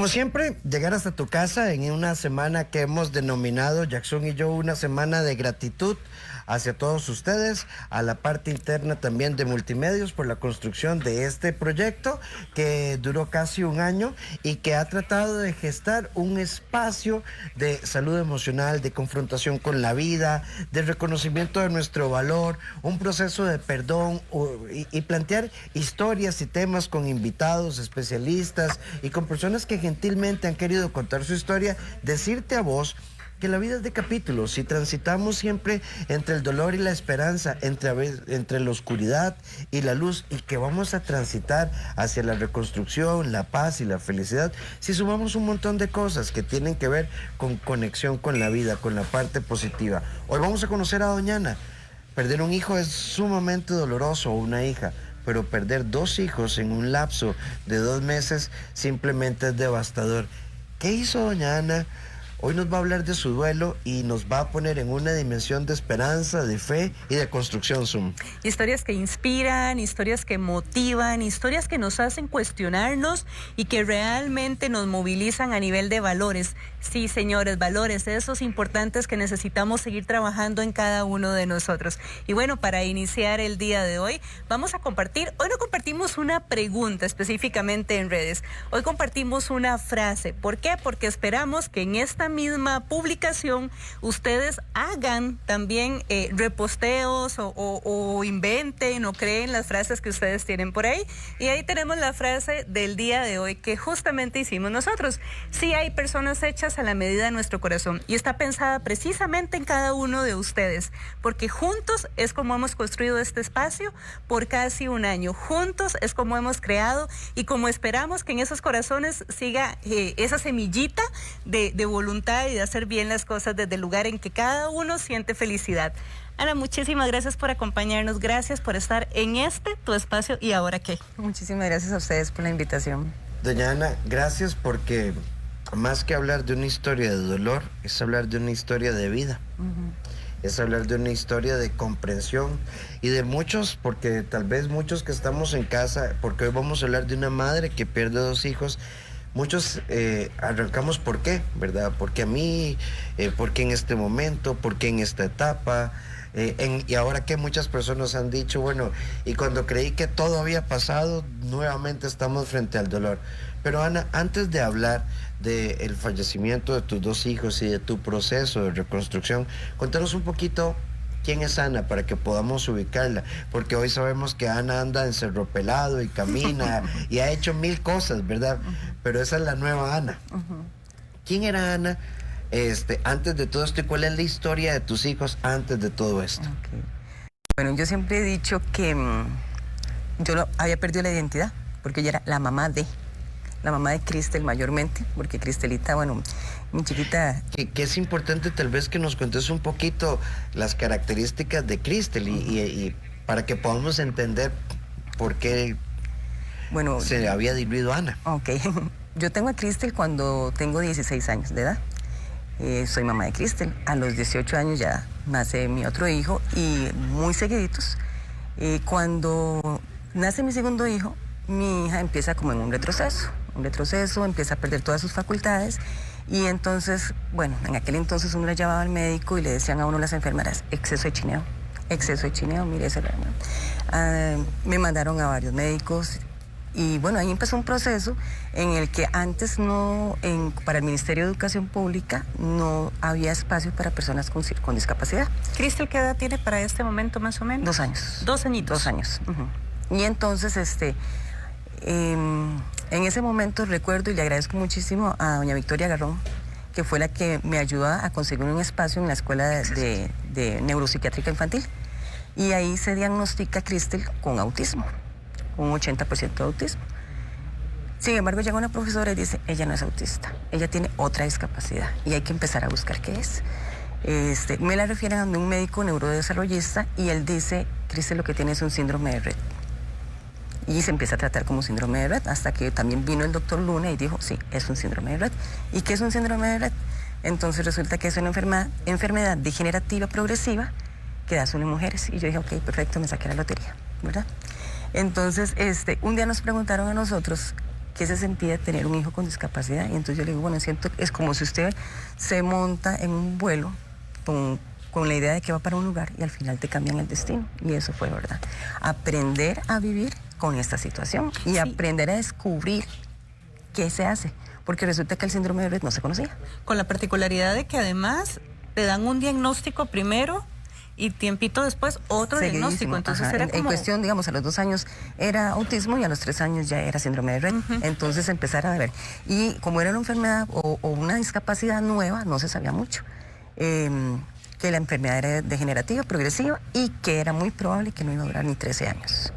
Como siempre, llegar hasta tu casa en una semana que hemos denominado, Jackson y yo, una semana de gratitud hacia todos ustedes, a la parte interna también de Multimedios por la construcción de este proyecto que duró casi un año y que ha tratado de gestar un espacio de salud emocional, de confrontación con la vida, de reconocimiento de nuestro valor, un proceso de perdón y plantear historias y temas con invitados, especialistas y con personas que gentilmente han querido contar su historia, decirte a vos que la vida es de capítulos y transitamos siempre entre el dolor y la esperanza, entre la oscuridad y la luz, y que vamos a transitar hacia la reconstrucción, la paz y la felicidad si sumamos un montón de cosas que tienen que ver con conexión con la vida, con la parte positiva. Hoy vamos a conocer a doña Ana. Perder un hijo es sumamente doloroso, o una hija, pero perder 2 hijos en un lapso de 2 meses simplemente es devastador. ¿Qué hizo doña Ana? Hoy nos va a hablar de su duelo y nos va a poner en una dimensión de esperanza, de fe y de construcción, Zoom. Historias que inspiran, historias que motivan, historias que nos hacen cuestionarnos y que realmente nos movilizan a nivel de valores. Sí, señores, valores, esos importantes que necesitamos seguir trabajando en cada uno de nosotros. Y bueno, para iniciar el día de hoy, vamos a compartir, hoy no compartimos una pregunta específicamente en redes, hoy compartimos una frase. ¿Por qué? Porque esperamos que en esta misma publicación ustedes hagan también reposteos o inventen o creen las frases que ustedes tienen por ahí. Y ahí tenemos la frase del día de hoy que justamente hicimos nosotros. Sí hay personas hechas a la medida de nuestro corazón y está pensada precisamente en cada uno de ustedes, porque juntos es como hemos construido este espacio por casi un año. Juntos es como hemos creado y como esperamos que en esos corazones siga esa semillita de voluntad y de hacer bien las cosas desde el lugar en que cada uno siente felicidad. Ana, muchísimas gracias por acompañarnos, gracias por estar en tu espacio. ¿Y ahora qué? Muchísimas gracias a ustedes por la invitación. Doña Ana, gracias, porque más que hablar de una historia de dolor, es hablar de una historia de vida. Es hablar de una historia de comprensión y de muchos, porque tal vez muchos que estamos en casa, porque hoy vamos a hablar de una madre que pierde 2 hijos. Muchos arrancamos ¿por qué? ¿Verdad? ¿Por qué a mí? ¿Por qué en este momento? ¿Por qué en esta etapa? Y ahora que muchas personas han dicho, bueno, y cuando creí que todo había pasado, nuevamente estamos frente al dolor. Pero Ana, antes de hablar del fallecimiento de tus 2 hijos y de tu proceso de reconstrucción, contanos un poquito quién es Ana para que podamos ubicarla, porque hoy sabemos que Ana anda en Cerro Pelado y camina y ha hecho 1000 cosas, ¿verdad? Pero esa es la nueva Ana. ¿Quién era Ana antes de todo esto y cuál es la historia de tus hijos antes de todo esto? Okay. Bueno, yo siempre he dicho que yo no había perdido la identidad, porque yo era la mamá de Cristel mayormente, porque Cristelita, bueno, mi chiquita... Que es importante tal vez que nos cuentes un poquito las características de Cristel y para que podamos entender por qué se había diluido Ana. Ok, yo tengo a Cristel cuando tengo 16 años de edad. Soy mamá de Cristel. A los 18 años ya nace mi otro hijo y muy seguiditos. Cuando nace mi segundo hijo, mi hija empieza como en un retroceso, empieza a perder todas sus facultades y entonces, bueno, en aquel entonces uno la llevaba al médico y le decían a uno las enfermeras, exceso de chineo, mire ese me mandaron a varios médicos y bueno, ahí empezó un proceso en el que antes para el Ministerio de Educación Pública no había espacio para personas con discapacidad. Cristel, ¿qué edad tiene para este momento más o menos? 2 años. 2 añitos. 2 años. Y entonces, en ese momento recuerdo y le agradezco muchísimo a doña Victoria Garrón, que fue la que me ayudó a conseguir un espacio en la escuela de neuropsiquiátrica infantil. Y ahí se diagnostica a Cristel con autismo, un 80% de autismo. Sin embargo, llega una profesora y dice, ella no es autista, ella tiene otra discapacidad y hay que empezar a buscar qué es. Me la refieren a un médico neurodesarrollista y él dice, Cristel lo que tiene es un síndrome de Rett. Y se empieza a tratar como síndrome de Rett, hasta que también vino el doctor Luna y dijo, sí, es un síndrome de Rett. ¿Y qué es un síndrome de Rett? Entonces resulta que es una enfermedad degenerativa progresiva que da solo en mujeres. Y yo dije, ok, perfecto, me saqué la lotería, ¿verdad? Entonces, un día nos preguntaron a nosotros qué se sentía tener un hijo con discapacidad. Y entonces yo le digo, bueno, siento, es como si usted se monta en un vuelo con la idea de que va para un lugar y al final te cambian el destino. Y eso fue verdad. Aprender a vivir con esta situación y aprender a descubrir qué se hace. Porque resulta que el síndrome de Rett no se conocía. Con la particularidad de que además te dan un diagnóstico primero y tiempito después otro diagnóstico. Entonces era como... En cuestión, digamos, a los 2 años era autismo y a los 3 años ya era síndrome de Rett. Entonces empezar a ver. Y como era una enfermedad o una discapacidad nueva, no se sabía mucho. Que la enfermedad era degenerativa, progresiva y que era muy probable que no iba a durar ni 13 años.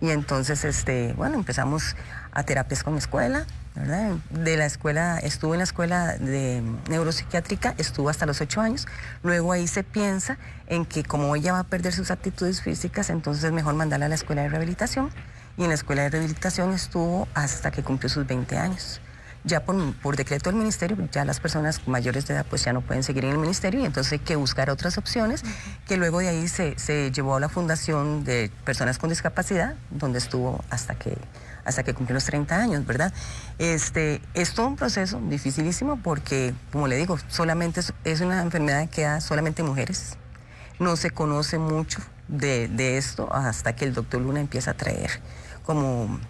Y entonces, bueno, empezamos a terapias con la escuela, ¿verdad? De la escuela, estuve en la escuela de neuropsiquiátrica, estuvo hasta los 8 años. Luego ahí se piensa en que como ella va a perder sus aptitudes físicas, entonces es mejor mandarla a la escuela de rehabilitación. Y en la escuela de rehabilitación estuvo hasta que cumplió sus 20 años. Ya por decreto del ministerio, ya las personas mayores de edad pues ya no pueden seguir en el ministerio y entonces hay que buscar otras opciones, que luego de ahí se llevó a la Fundación de Personas con Discapacidad, donde estuvo hasta que cumplió los 30 años, ¿verdad? Es todo un proceso dificilísimo porque, como le digo, solamente es una enfermedad que da solamente mujeres. No se conoce mucho de esto hasta que el doctor Luna empieza a traer como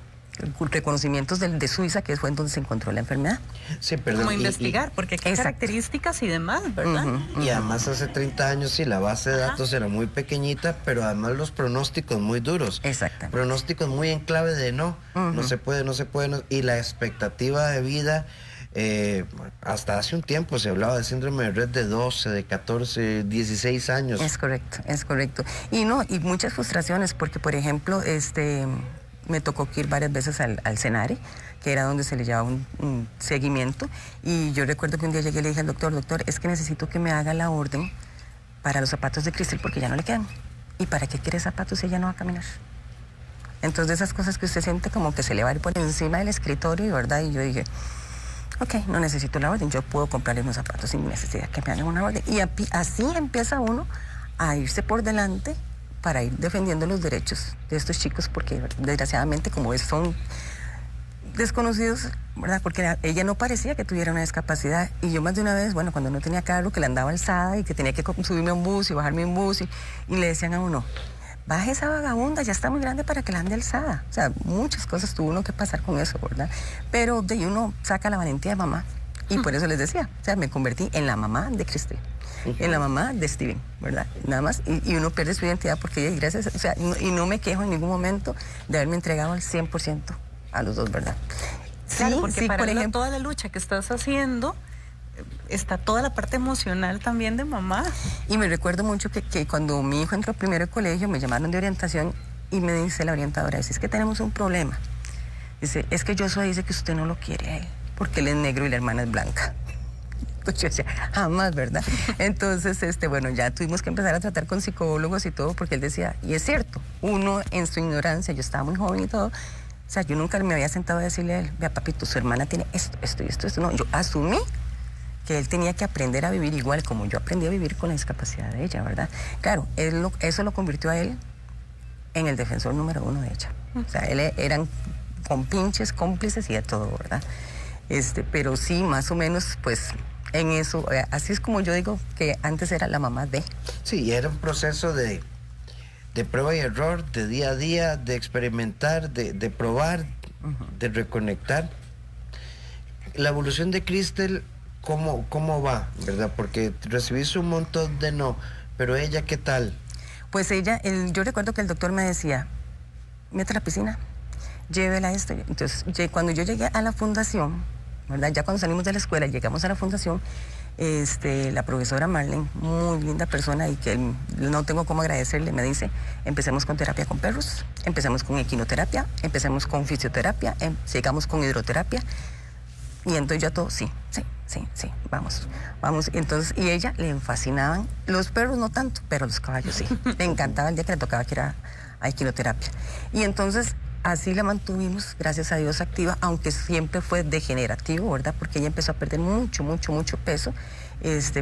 reconocimientos de Suiza, que fue en donde se encontró la enfermedad. Sí, perdón. Como investigar, porque hay características y demás, ¿verdad? Y además hace 30 años sí, la base de datos era muy pequeñita, pero además los pronósticos muy duros. Exactamente. Pronósticos muy en clave de no se puede, y la expectativa de vida, hasta hace un tiempo se hablaba de síndrome de Rett de 12, de 14, 16 años. Es correcto. Y muchas frustraciones, porque por ejemplo, me tocó ir varias veces al CENARE, que era donde se le llevaba un seguimiento, y yo recuerdo que un día llegué y le dije al doctor, es que necesito que me haga la orden para los zapatos de Cristel porque ya no le quedan. ¿Y para qué quiere zapatos si ella no va a caminar? Entonces esas cosas que usted siente como que se le va a ir por encima del escritorio, ¿verdad? Y yo dije, ok, no necesito la orden, yo puedo comprarle unos zapatos sin necesidad que me hagan una orden. Y así empieza uno a irse por delante para ir defendiendo los derechos de estos chicos, porque desgraciadamente como son desconocidos, ¿verdad? Porque ella no parecía que tuviera una discapacidad, y yo más de una vez, bueno, cuando no tenía carro, que la andaba alzada y que tenía que subirme a un bus y bajarme a un bus, y le decían a uno, baje esa vagabunda, ya está muy grande para que la ande alzada. O sea, muchas cosas tuvo uno que pasar con eso, ¿verdad? Pero de ahí uno saca la valentía de mamá, y por eso les decía, o sea, me convertí en la mamá de Cristel. En la mamá de Steven, ¿verdad? Nada más, y uno pierde su identidad porque gracias, o sea, no me quejo en ningún momento de haberme entregado al 100% a los dos, ¿verdad? Claro, porque para por ejemplo, toda la lucha que estás haciendo, está toda la parte emocional también de mamá. Y me recuerdo mucho que cuando mi hijo entró primero al colegio, me llamaron de orientación y me dice la orientadora, dice, es que tenemos un problema. Dice, es que Joshua dice que usted no lo quiere a él, porque él es negro y la hermana es blanca. Pues yo decía, jamás, ¿verdad? Entonces, bueno, ya tuvimos que empezar a tratar con psicólogos y todo, porque él decía, y es cierto, uno en su ignorancia, yo estaba muy joven y todo, o sea, yo nunca me había sentado a decirle a él, vea, papito, su hermana tiene esto. No, yo asumí que él tenía que aprender a vivir igual como yo aprendí a vivir con la discapacidad de ella, ¿verdad? Claro, eso lo convirtió a él en el defensor número 1 de ella. O sea, eran compinches, cómplices y de todo, ¿verdad? Pero sí, más o menos, pues, en eso, así es como yo digo que antes era la mamá de. Sí, era un proceso de prueba y error, de día a día, de experimentar, de probar, de reconectar. La evolución de Cristel, ¿cómo va? ¿Verdad? Porque recibís un montón de no, pero ella, ¿qué tal? Pues ella, yo recuerdo que el doctor me decía, mete a la piscina, llévela a esto. Entonces, cuando yo llegué a la fundación, ¿verdad? Ya cuando salimos de la escuela, llegamos a la fundación, la profesora Marlene, muy linda persona y que no tengo cómo agradecerle, me dice, empecemos con terapia con perros, empecemos con equinoterapia, empecemos con fisioterapia, sigamos con hidroterapia. Y entonces yo todo, sí, vamos. Entonces, y ella le fascinaban, los perros no tanto, pero los caballos sí. Le encantaba el día que le tocaba que era a equinoterapia. Y entonces, así la mantuvimos, gracias a Dios, activa, aunque siempre fue degenerativo, ¿verdad? Porque ella empezó a perder mucho peso.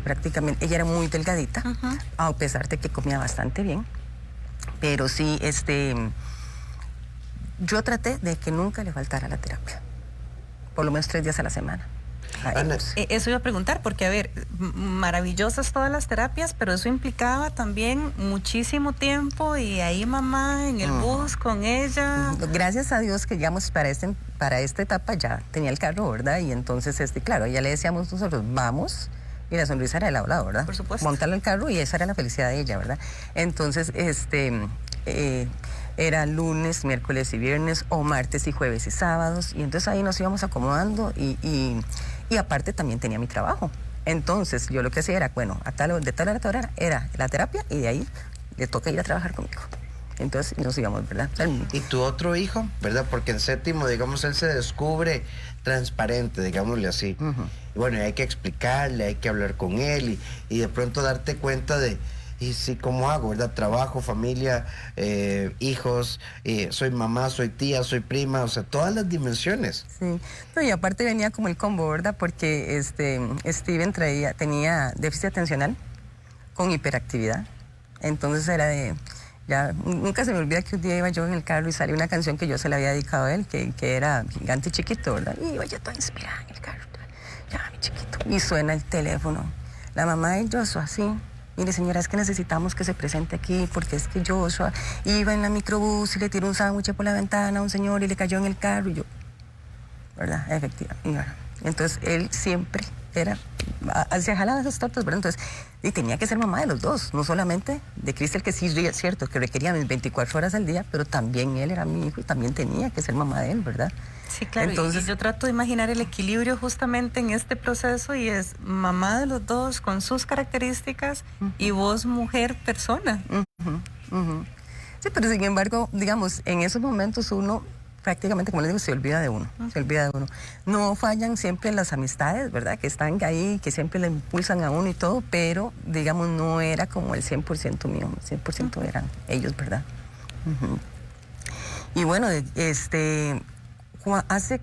Prácticamente, ella era muy delgadita, a pesar de que comía bastante bien. Pero sí, yo traté de que nunca le faltara la terapia. por lo menos 3 días a la semana. Ana, Eso iba a preguntar, porque a ver, maravillosas todas las terapias, pero eso implicaba también muchísimo tiempo y ahí mamá en el bus con ella. Gracias a Dios que digamos para esta etapa ya tenía el carro, ¿verdad? Y entonces, claro, ya le decíamos nosotros, vamos, y la sonrisa era de lado a lado, ¿verdad? Por supuesto. Montarlo en el carro y esa era la felicidad de ella, ¿verdad? Entonces, era lunes, miércoles y viernes, o martes y jueves y sábados, y entonces ahí nos íbamos acomodando y aparte también tenía mi trabajo. Entonces yo lo que hacía era, bueno, de tal hora a tal hora era la terapia y de ahí le toca ir a trabajar conmigo. Entonces nos íbamos, ¿verdad? ¿Y tu otro hijo, verdad? Porque en séptimo, digamos, él se descubre transparente, digámosle así. Y bueno, y hay que explicarle, hay que hablar con él y de pronto darte cuenta de... Y sí, ¿cómo hago, verdad? Trabajo, familia, hijos, soy mamá, soy tía, soy prima, o sea, todas las dimensiones. Sí, no, y aparte venía como el combo, ¿verdad? Porque Steven tenía déficit atencional con hiperactividad. Entonces era ya, nunca se me olvida que un día iba yo en el carro y salió una canción que yo se la había dedicado a él, que era Gigante Chiquito, ¿verdad? Y iba yo toda inspirada en el carro, ya, mi chiquito. Y suena el teléfono. La mamá de Joshua, así. Mire, señora, es que necesitamos que se presente aquí porque es que Joshua iba en la microbús y le tiró un sándwich por la ventana a un señor y le cayó en el carro y yo, ¿verdad? Efectivamente. Entonces, él siempre se jalaba esas tortas, ¿verdad? Entonces, y tenía que ser mamá de los dos, no solamente de Cristel, que sí es cierto, que requería mis 24 horas al día, pero también él era mi hijo y también tenía que ser mamá de él, ¿verdad? Sí, claro. Entonces, y yo trato de imaginar el equilibrio justamente en este proceso y es mamá de los dos con sus características y vos mujer persona. Sí, pero sin embargo, digamos, en esos momentos uno prácticamente, como les digo, se olvida de uno, se olvida de uno. No fallan siempre las amistades, ¿verdad? Que están ahí, que siempre le impulsan a uno y todo, pero, digamos, no era como el 100% mío, el 100% eran ellos, ¿verdad? Y bueno, hace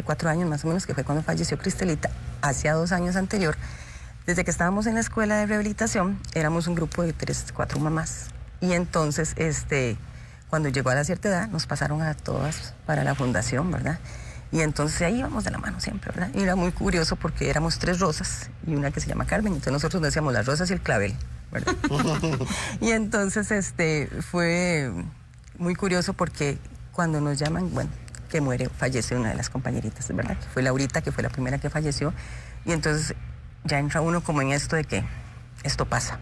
4 años más o menos, que fue cuando falleció Cristelita, hacía 2 años anterior, desde que estábamos en la escuela de rehabilitación, éramos un grupo de 3, 4 mamás. Y entonces, cuando llegó a la cierta edad, nos pasaron a todas para la fundación, ¿verdad? Y entonces ahí íbamos de la mano siempre, ¿verdad? Y era muy curioso porque éramos 3 Rosas y una que se llama Carmen. Entonces nosotros decíamos las Rosas y el clavel, ¿verdad? Y entonces fue muy curioso porque cuando nos llaman, bueno, que fallece una de las compañeritas, ¿verdad? Que fue Laurita, que fue la primera que falleció. Y entonces ya entra uno como en esto de que esto pasa,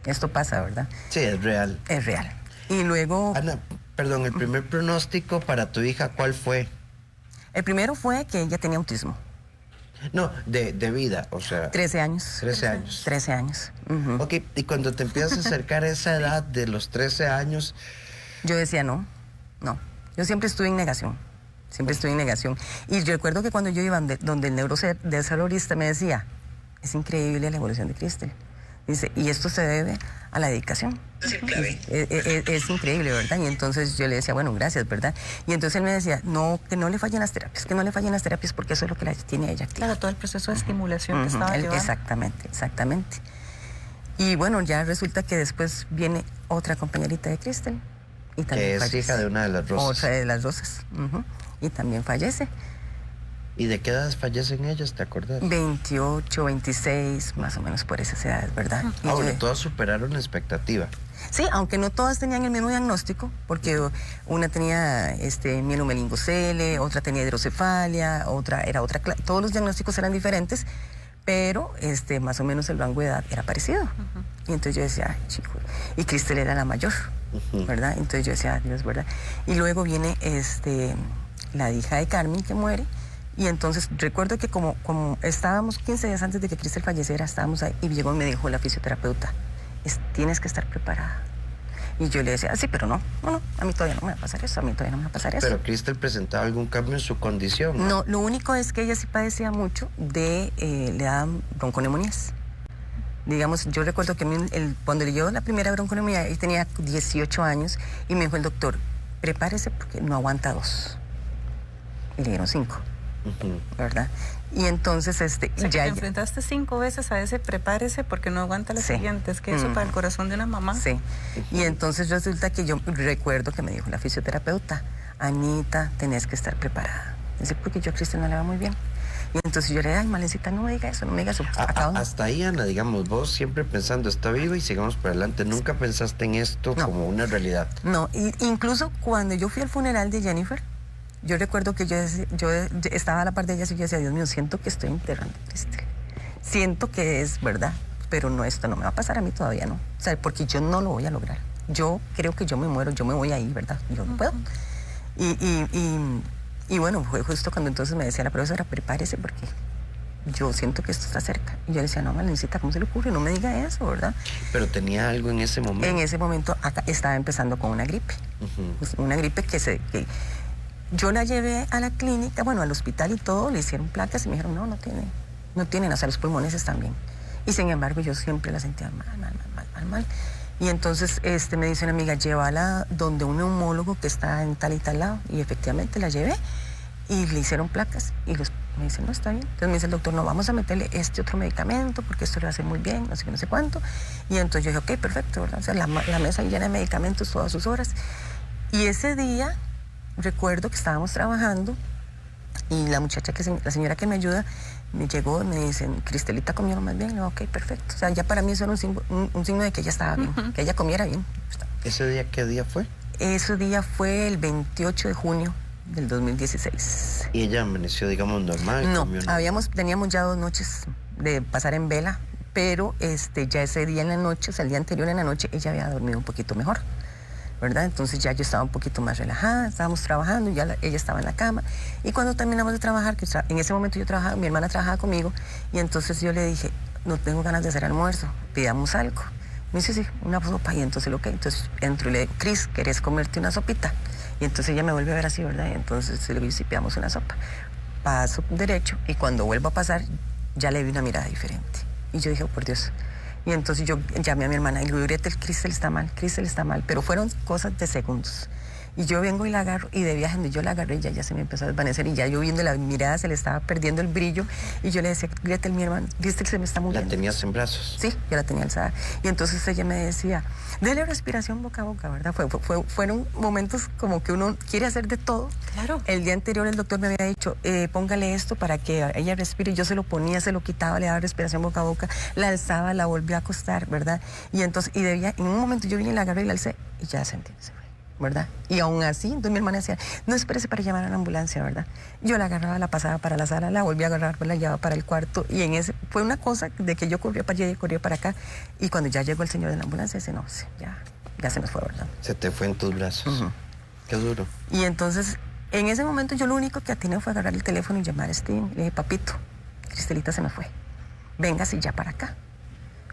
¿verdad? Sí, es real. Es real. Y luego... Ana, perdón, el primer pronóstico para tu hija, ¿cuál fue? El primero fue que ella tenía autismo. No, de vida, o sea... 13 años. 13 años. 13 años. Ok, y cuando te empiezas a acercar a esa edad de los 13 años... Yo decía no. Yo siempre estuve en negación. Y yo recuerdo que cuando yo iba donde el neurodesarrollista me decía, es increíble la evolución de Cristel. Dice, y esto se debe a la dedicación. Es increíble, ¿verdad? Y entonces yo le decía, bueno, gracias, ¿verdad? Y entonces él me decía, no, que no le fallen las terapias, porque eso es lo que la tiene ella activa. Claro, todo el proceso de estimulación que estaba llevando. Exactamente. Y bueno, ya resulta que después viene otra compañerita de Cristel. Y también que es fallece. Hija de una de las Rosas. Otra de las Rosas. Y también fallece. ¿Y de qué edad fallecen ellas, te acuerdas? 28, 26, más o menos por esas edades, ¿verdad? Ahora, todas superaron la expectativa. Sí, aunque no todas tenían el mismo diagnóstico, porque una tenía mielomeningocele, otra tenía hidrocefalia, todos los diagnósticos eran diferentes, pero más o menos el rango de edad era parecido. Y entonces yo decía, ay, chico, y Cristel era la mayor, ¿verdad? Entonces yo decía, Dios, ¿verdad? Y luego viene la hija de Carmen que muere. Y entonces recuerdo que como estábamos 15 días antes de que Cristel falleciera, estábamos ahí y llegó y me dijo la fisioterapeuta, tienes que estar preparada. Y yo le decía, sí, pero no, a mí todavía no me va a pasar eso, Pero Cristel presentaba algún cambio en su condición. No, lo único es que ella sí padecía mucho le daban bronconeumonías. Digamos, yo recuerdo que cuando le dio la primera bronconeumonía, él tenía 18 años y me dijo el doctor, prepárese porque no aguanta 2. Y le dieron 5. ¿Verdad? Y entonces te enfrentaste 5 veces a ese prepárese porque no aguanta las siguientes, que eso para el corazón de una mamá. Sí. Y entonces resulta que yo recuerdo que me dijo la fisioterapeuta, Anita, tenés que estar preparada. Dice, porque yo a Cristel no le va muy bien. Y entonces yo le dije, ay, Malencita, no me diga eso, no me diga eso. Hasta ahí, Ana, digamos, vos siempre pensando, está viva y sigamos para adelante. ¿Nunca pensaste en esto como una realidad? No, incluso cuando yo fui al funeral de Jennifer, yo recuerdo que yo estaba a la par de ella y yo decía, Dios mío, siento que estoy enterrando a Cristel. Siento que es verdad, pero no, esto no me va a pasar a mí todavía, ¿no? O sea, porque yo no lo voy a lograr. Yo creo que yo me muero, yo me voy ahí, ¿verdad? Yo no puedo. Y bueno, fue justo cuando entonces me decía la profesora, prepárese porque yo siento que esto está cerca. Y yo le decía, no, Malencita, ¿cómo se le ocurre? No me diga eso, ¿verdad? Pero tenía algo en ese momento. En ese momento acá estaba empezando con una gripe. Pues, una gripe que yo la llevé a la clínica, bueno, al hospital y todo, le hicieron placas y me dijeron, no tienen, o sea, los pulmones están bien. Y sin embargo, yo siempre la sentía mal. Y entonces me dice una amiga, llévala donde un neumólogo que está en tal y tal lado. Y efectivamente la llevé y le hicieron placas. Y me dice, no, está bien. Entonces me dice el doctor, no, vamos a meterle este otro medicamento porque esto le va a hacer muy bien, no sé qué, no sé cuánto. Y entonces yo dije, ok, perfecto, ¿verdad? O sea, la mesa llena de medicamentos todas sus horas. Y ese día recuerdo que estábamos trabajando y la muchacha, la señora que me ayuda, me llegó y me dicen, Cristelita comió más bien. Y yo, ok, perfecto. O sea, ya para mí eso era un signo de que ella estaba bien, que ella comiera bien. ¿Ese día qué día fue? Ese día fue el 28 de junio del 2016. ¿Y ella amaneció, digamos, normal? No, teníamos ya 2 noches de pasar en vela, pero ya ese día en la noche, o sea, el día anterior en la noche, ella había dormido un poquito mejor, ¿verdad? Entonces ya yo estaba un poquito más relajada, estábamos trabajando, ella estaba en la cama. Y cuando terminamos de trabajar, que en ese momento yo trabajaba, mi hermana trabajaba conmigo, y entonces yo le dije, no tengo ganas de hacer almuerzo, pidamos algo. Me dice, sí, una sopa. Y entonces entonces entro y le digo, Cris, ¿querés comerte una sopita? Y entonces ella me vuelve a ver así, ¿verdad? Y entonces le digo, sí, pidamos una sopa. Paso derecho y cuando vuelvo a pasar, ya le vi una mirada diferente. Y yo dije, oh, por Dios. Y entonces yo llamé a mi hermana y le digo, Cristel está mal, pero fueron cosas de segundos. Y yo vengo y la agarro, y de viaje donde yo la agarré, ya se me empezó a desvanecer, y ya yo viendo la mirada se le estaba perdiendo el brillo, y yo le decía, Gretel, mi hermana, Cristel se me está muriendo. ¿La tenías en brazos? Sí, yo la tenía alzada. Y entonces ella me decía, dele respiración boca a boca, ¿verdad? Fueron momentos como que uno quiere hacer de todo. Claro. El día anterior el doctor me había dicho, póngale esto para que ella respire. Yo se lo ponía, se lo quitaba, le daba respiración boca a boca, la alzaba, la volvía a acostar, ¿verdad? Y entonces, en un momento yo vine y la agarré y la alcé, y ya sentí, ¿verdad? Y aún así, entonces mi hermana decía, no espérese para llamar a la ambulancia, ¿verdad? Yo la agarraba, la pasaba para la sala, la volvía a agarrar, la llevaba para el cuarto, y fue una cosa de que yo corría para allá y corría para acá, y cuando ya llegó el señor de la ambulancia, dice, no, sí, ya se nos fue, ¿verdad? Se te fue en tus brazos. Qué duro. Y entonces, en ese momento yo lo único que atiné fue agarrar el teléfono y llamar a Steven. Le dije, papito, Cristelita se nos fue, véngase ya para acá,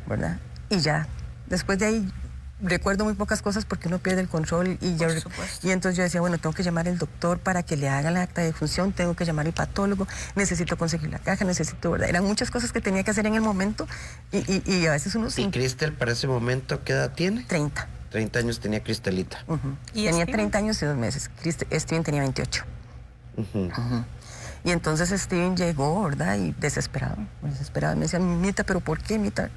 ¿verdad? Y ya, después de ahí, recuerdo muy pocas cosas porque uno pierde el control y entonces yo decía, bueno, tengo que llamar al doctor para que le haga la acta de defunción, tengo que llamar al patólogo, necesito conseguir la caja, ¿verdad? Eran muchas cosas que tenía que hacer en el momento y a veces uno... ¿Y Cristel para ese momento qué edad tiene? 30. 30 años tenía Cristelita. ¿Y tenía Steven? 30 años y 2 meses. Steven tenía 28. Y entonces Steven llegó, ¿verdad? Y desesperado. Me decía, Mita, ¿pero por qué, Mita?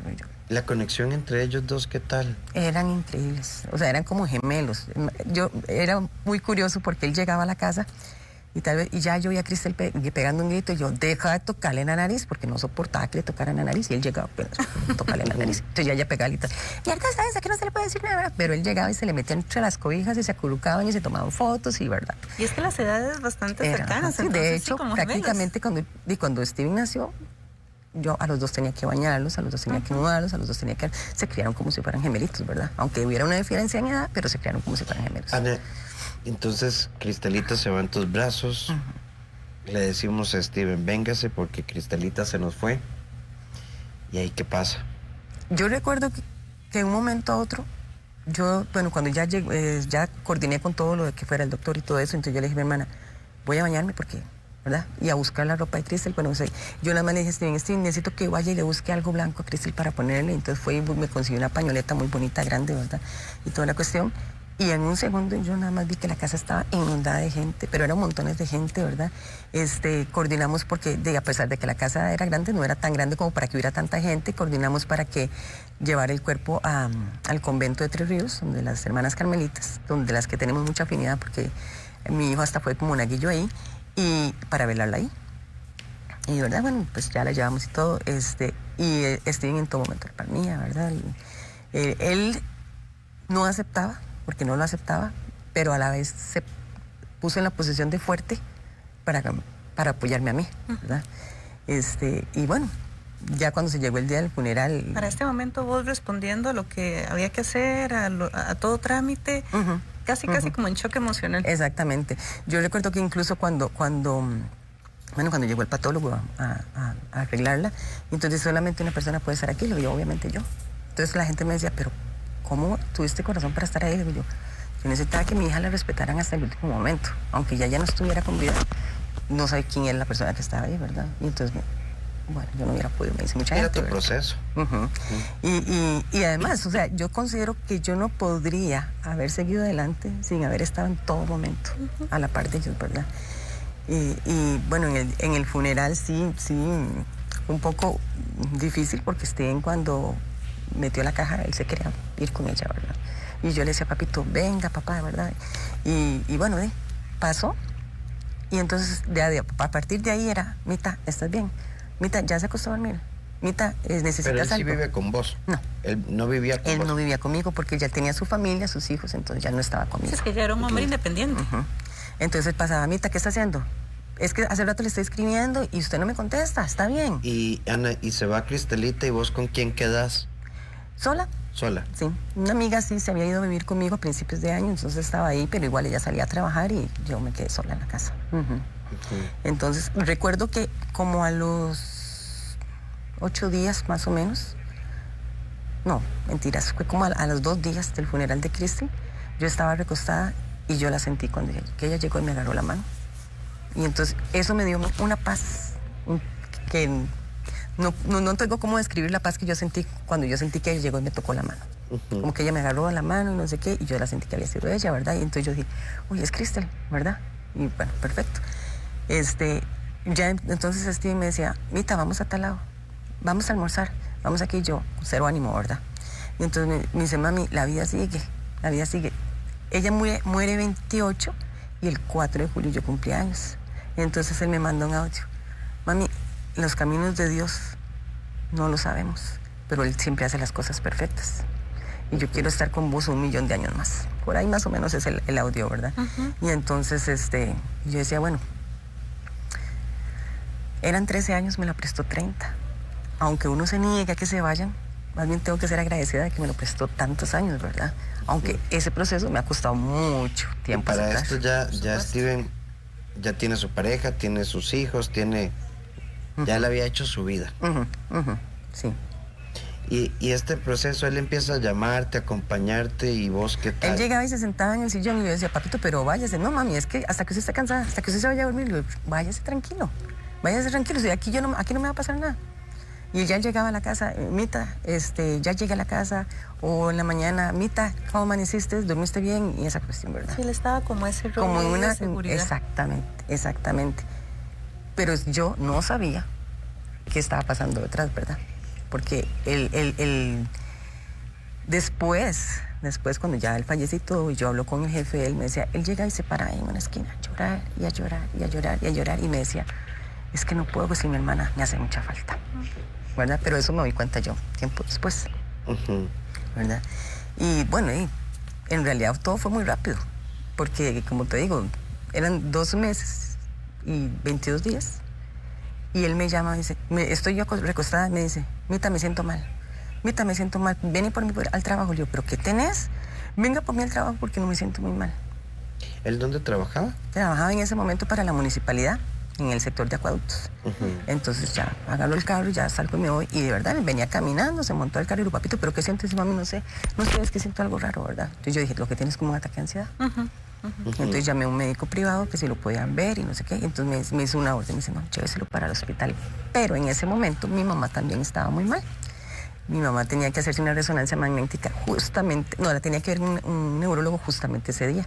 ¿La conexión entre ellos dos qué tal? Eran increíbles, o sea, eran como gemelos. Era muy curioso porque él llegaba a la casa y ya yo vi a Cristel pegando un grito y yo, deja de tocarle en la nariz, porque no soportaba que le tocaran en la nariz, y él llegaba, pues, tocarle en la nariz. Entonces ya ella pegaba y tal. Mierda, ¿sabes? Aquí no se le puede decir nada, pero él llegaba y se le metía entre las cobijas y se acurrucaban y se tomaban fotos y verdad. Y es que las edades bastante cercanas. Sí, de hecho, prácticamente cuando Steven nació, yo a los dos tenía que bañarlos, a los dos tenía que mudarlos, a los dos tenía que... Se criaron como si fueran gemelitos, ¿verdad? Aunque hubiera una diferencia en edad, pero se criaron como si fueran gemelos. Ana, entonces Cristelita se va en tus brazos. Le decimos a Steven, véngase porque Cristelita se nos fue. ¿Y ahí qué pasa? Yo recuerdo que en un momento a otro, cuando ya llegué, ya coordiné con todo lo de que fuera el doctor y todo eso, entonces yo le dije a mi hermana, voy a bañarme porque... ¿verdad? Y a buscar la ropa de Cristel. Bueno, yo nada más le dije, Steven, necesito que vaya y le busque algo blanco a Cristel para ponerle. Entonces fue y me consiguió una pañoleta muy bonita, grande, ¿verdad? Y toda la cuestión. Y en un segundo yo nada más vi que la casa estaba inundada de gente, pero eran montones de gente, ¿verdad? Coordinamos porque, a pesar de que la casa era grande, no era tan grande como para que hubiera tanta gente, coordinamos para que llevar el cuerpo al convento de Tres Ríos, donde las hermanas carmelitas, donde las que tenemos mucha afinidad, porque mi hijo hasta fue como monaguillo ahí. y para velarla ahí. Y, ¿verdad? Bueno, pues ya la llevamos y todo, y Steven en todo momento para mí, ¿verdad? Él no aceptaba, porque no lo aceptaba, pero a la vez se puso en la posición de fuerte para apoyarme a mí, ¿verdad? Y bueno, ya cuando se llegó el día del funeral... Para este momento vos respondiendo a lo que había que hacer, a todo trámite, casi como en choque emocional. Exactamente. Yo recuerdo que incluso cuando llegó el patólogo a arreglarla, entonces solamente una persona puede estar aquí, le digo, obviamente yo. Entonces la gente me decía, pero ¿cómo tuviste corazón para estar ahí? Le digo, yo necesitaba que mi hija la respetaran hasta el último momento, aunque ya no estuviera con vida, no sabía quién era la persona que estaba ahí, ¿verdad? Y entonces, bueno, yo no hubiera podido, me dice mucha gente. Era tu proceso. Y además, o sea, yo considero que yo no podría haber seguido adelante sin haber estado en todo momento a la par de ellos, ¿verdad? Y bueno, en el funeral sí, un poco difícil porque Steven cuando metió la caja, él se quería ir con ella, ¿verdad? Y yo le decía, papito, venga, papá, ¿verdad? Y bueno, pasó. Y entonces, a partir de ahí era, Mita, ¿estás bien? Mita, ¿ya se acostó a dormir? Mita, ¿necesitas algo? Pero él sí vive con vos. No. Él no vivía con vos. Él no vivía conmigo porque ya tenía su familia, sus hijos, entonces ya no estaba conmigo. Es que ya era un hombre independiente. Entonces pasaba, Mita, ¿qué está haciendo? Es que hace rato le estoy escribiendo y usted no me contesta, está bien. Y Ana, ¿y se va Cristelita y vos con quién quedás? ¿Sola? Sola. Sí. Una amiga sí se había ido a vivir conmigo a principios de año, entonces estaba ahí, pero igual ella salía a trabajar y yo me quedé sola en la casa. Entonces, recuerdo que como a los 8 días más o menos, no, mentiras, fue como a los 2 días del funeral de Cristi, yo estaba recostada y yo la sentí cuando que ella llegó y me agarró la mano. Y entonces eso me dio una paz que no tengo cómo describir la paz que yo sentí cuando yo sentí que ella llegó y me tocó la mano. Como que ella me agarró la mano y no sé qué, y yo la sentí que había sido ella, ¿verdad? Y entonces yo dije, uy, es Cristel, ¿verdad? Y bueno, perfecto. Ya entonces Steve me decía, Mita, vamos a tal lado, vamos a almorzar, vamos aquí, yo, cero ánimo, ¿verdad? Y entonces me dice, mami, la vida sigue. Ella muere 28 y el 4 de julio yo cumplí años. Y entonces él me manda un audio, mami, los caminos de Dios no lo sabemos, pero Él siempre hace las cosas perfectas. Y yo quiero estar con vos 1.000.000 de años más. Por ahí más o menos es el audio, ¿verdad? Y entonces yo decía, bueno, eran 13 años, me la prestó 30. Aunque uno se niega a que se vayan, más bien tengo que ser agradecida de que me lo prestó tantos años, ¿verdad? Aunque ese proceso me ha costado mucho tiempo. Y para esto ya Steven ya tiene su pareja, tiene sus hijos, ya le había hecho su vida. Sí. Y este proceso, él empieza a llamarte, a acompañarte, y vos, ¿qué tal? Él llegaba y se sentaba en el sillón y yo decía, papito, pero váyase. No, mami, es que hasta que usted esté cansada, hasta que usted se vaya a dormir, le digo, váyase tranquilo, si aquí no me va a pasar nada. Y ya llegaba a la casa, Mita, ya llegué a la casa, o en la mañana, Mita, ¿cómo amaneciste? ¿Dormiste bien? Y esa cuestión, ¿verdad? Sí, él estaba como ese rol como en una de seguridad. Exactamente. Pero yo no sabía qué estaba pasando detrás, ¿verdad? Porque después, cuando ya él falleció y todo, yo hablo con el jefe, él me decía, él llega y se para en una esquina a llorar, y a llorar, y a llorar, y a llorar, y me decía, es que no puedo, pues si mi hermana me hace mucha falta, ¿verdad? Pero eso me doy cuenta yo, tiempo después, ¿verdad? Y bueno, en realidad todo fue muy rápido, porque como te digo, eran 2 meses y 22 días, y él me llama y dice, estoy yo recostada, me dice, Mita, me siento mal, ven y por mí al trabajo. Yo, ¿pero qué tenés? Venga por mí al trabajo porque no me siento muy mal. ¿Él dónde trabajaba? Trabajaba en ese momento para la municipalidad, en el sector de acueductos. Entonces ya agarro el carro, ya salgo y me voy, y de verdad, él venía caminando, se montó al carro y dijo, papito, ¿pero qué sientes, mami? No sé, es que siento algo raro, ¿verdad? Entonces yo dije, lo que tienes es como un ataque de ansiedad. Entonces llamé a un médico privado que si lo podían ver y no sé qué. Entonces me hizo una orden, me dice, no, lléveselo para el hospital. Pero en ese momento mi mamá también estaba muy mal. Mi mamá tenía que hacerse una resonancia magnética justamente, la tenía que ver un neurólogo justamente ese día.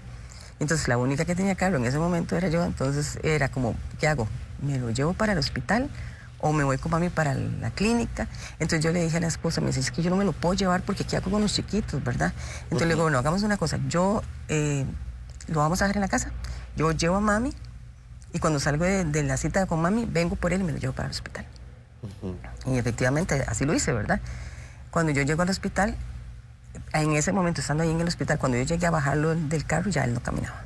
Entonces la única que tenía carro en ese momento era yo. Entonces era como, ¿qué hago? ¿Me lo llevo para el hospital o me voy con mami para la clínica? Entonces yo le dije a la esposa, me dice, es que yo no me lo puedo llevar porque ¿qué hago con los chiquitos, verdad? Entonces le digo, bueno, hagamos una cosa, yo lo vamos a dejar en la casa, yo llevo a mami Y cuando salgo de la cita con mami, vengo por él y me lo llevo para el hospital. Y efectivamente así lo hice, ¿verdad? Cuando yo llego al hospital, en ese momento, estando ahí en el hospital, cuando yo llegué a bajarlo del carro, ya él no caminaba.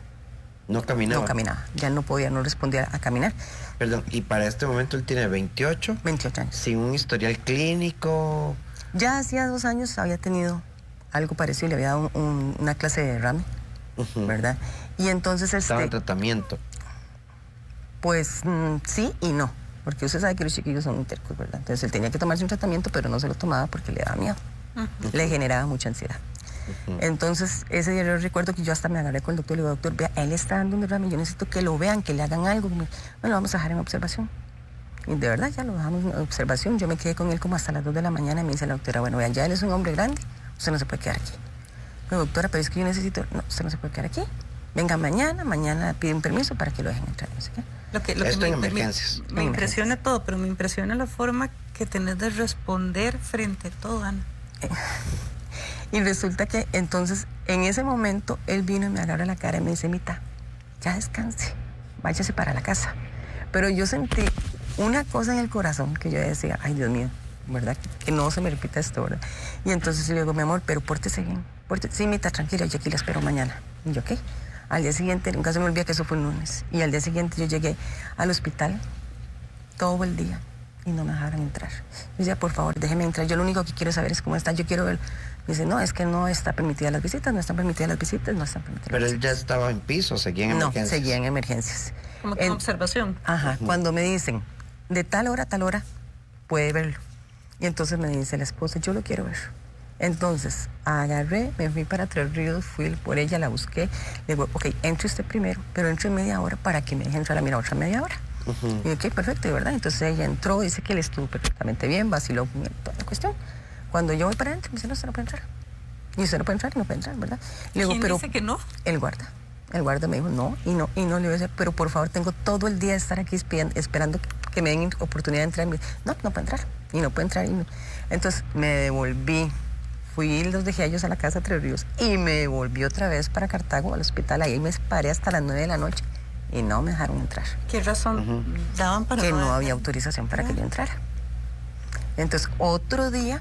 ¿No caminaba? No caminaba, ya él no podía, no respondía a caminar. Perdón, y para este momento él tiene 28. 28 años. Sin un historial clínico. Ya hacía 2 años había tenido algo parecido, le había dado una clase de derrame, ¿verdad? Y entonces Estaba en tratamiento. pues sí y no, porque usted sabe que los chiquillos son muy tercos, ¿verdad? Entonces él tenía que tomarse un tratamiento, pero no se lo tomaba porque le daba miedo, le generaba mucha ansiedad. Entonces, ese día yo recuerdo que yo hasta me agarré con el doctor y le digo, doctor, vea, él está dando un derrame, yo necesito que lo vean, que le hagan algo. Bueno, vamos a dejar en observación. Y de verdad, ya lo dejamos en observación. Yo me quedé con él como hasta las 2 de la mañana y me dice la doctora, bueno, vean, ya él es un hombre grande, usted no se puede quedar aquí. No, doctora, pero es que yo necesito, no, usted no se puede quedar aquí. Venga mañana piden permiso para que lo dejen entrar, no sé qué. Lo que Esto en emergencias. Me impresiona todo, pero me impresiona la forma que tenés de responder frente a todo, Ana. Y resulta que entonces, en ese momento, él vino y me agarra la cara y me dice, Mita, ya descanse, váyase para la casa. Pero yo sentí una cosa en el corazón que yo decía, ay, Dios mío, ¿verdad? Que no se me repita esto, ¿verdad? Y entonces le digo, mi amor, pero pórtese bien. Sí, Mita, tranquila, yo aquí la espero mañana. Y yo, ¿qué? Al día siguiente, nunca se me olvida que eso fue el lunes. Y al día siguiente yo llegué al hospital todo el día y no me dejaron entrar. Yo decía, por favor, déjeme entrar. Yo lo único que quiero saber es cómo está. Yo quiero ver. Me dice, no, es que no está permitidas las visitas, no están permitidas las visitas, no están permitidas. Pero él ya estaba en piso, seguía en emergencias. No, seguía en emergencias. Como que observación. Ajá, cuando me dicen, de tal hora a tal hora, puede verlo. Y entonces me dice la esposa, yo lo quiero ver. Entonces, agarré, me fui para Tres Ríos, fui por ella, la busqué. Le digo, ok, entre usted primero, pero entre media hora para que me deje entrar a la otra media hora. Y ok, perfecto, de verdad. Entonces ella entró, dice que él estuvo perfectamente bien, vaciló toda la cuestión. Cuando yo voy para adentro, me dice, no, usted no puede entrar. Y usted no puede entrar y no puede entrar, ¿verdad? Le digo, ¿Quién pero dice que no? El guarda. El guarda me dijo, no, y no. Le voy a decir, pero por favor, tengo todo el día de estar aquí esperando que me den oportunidad de entrar. No, no puede entrar. Y no puede entrar. Entonces me devolví. Fui y los dejé a ellos a la casa de Tres Ríos y me devolví otra vez para Cartago, al hospital. Ahí me paré hasta las 9 de la noche y no me dejaron entrar. ¿Qué razón daban para que no había autorización para que yo entrara? Entonces, otro día,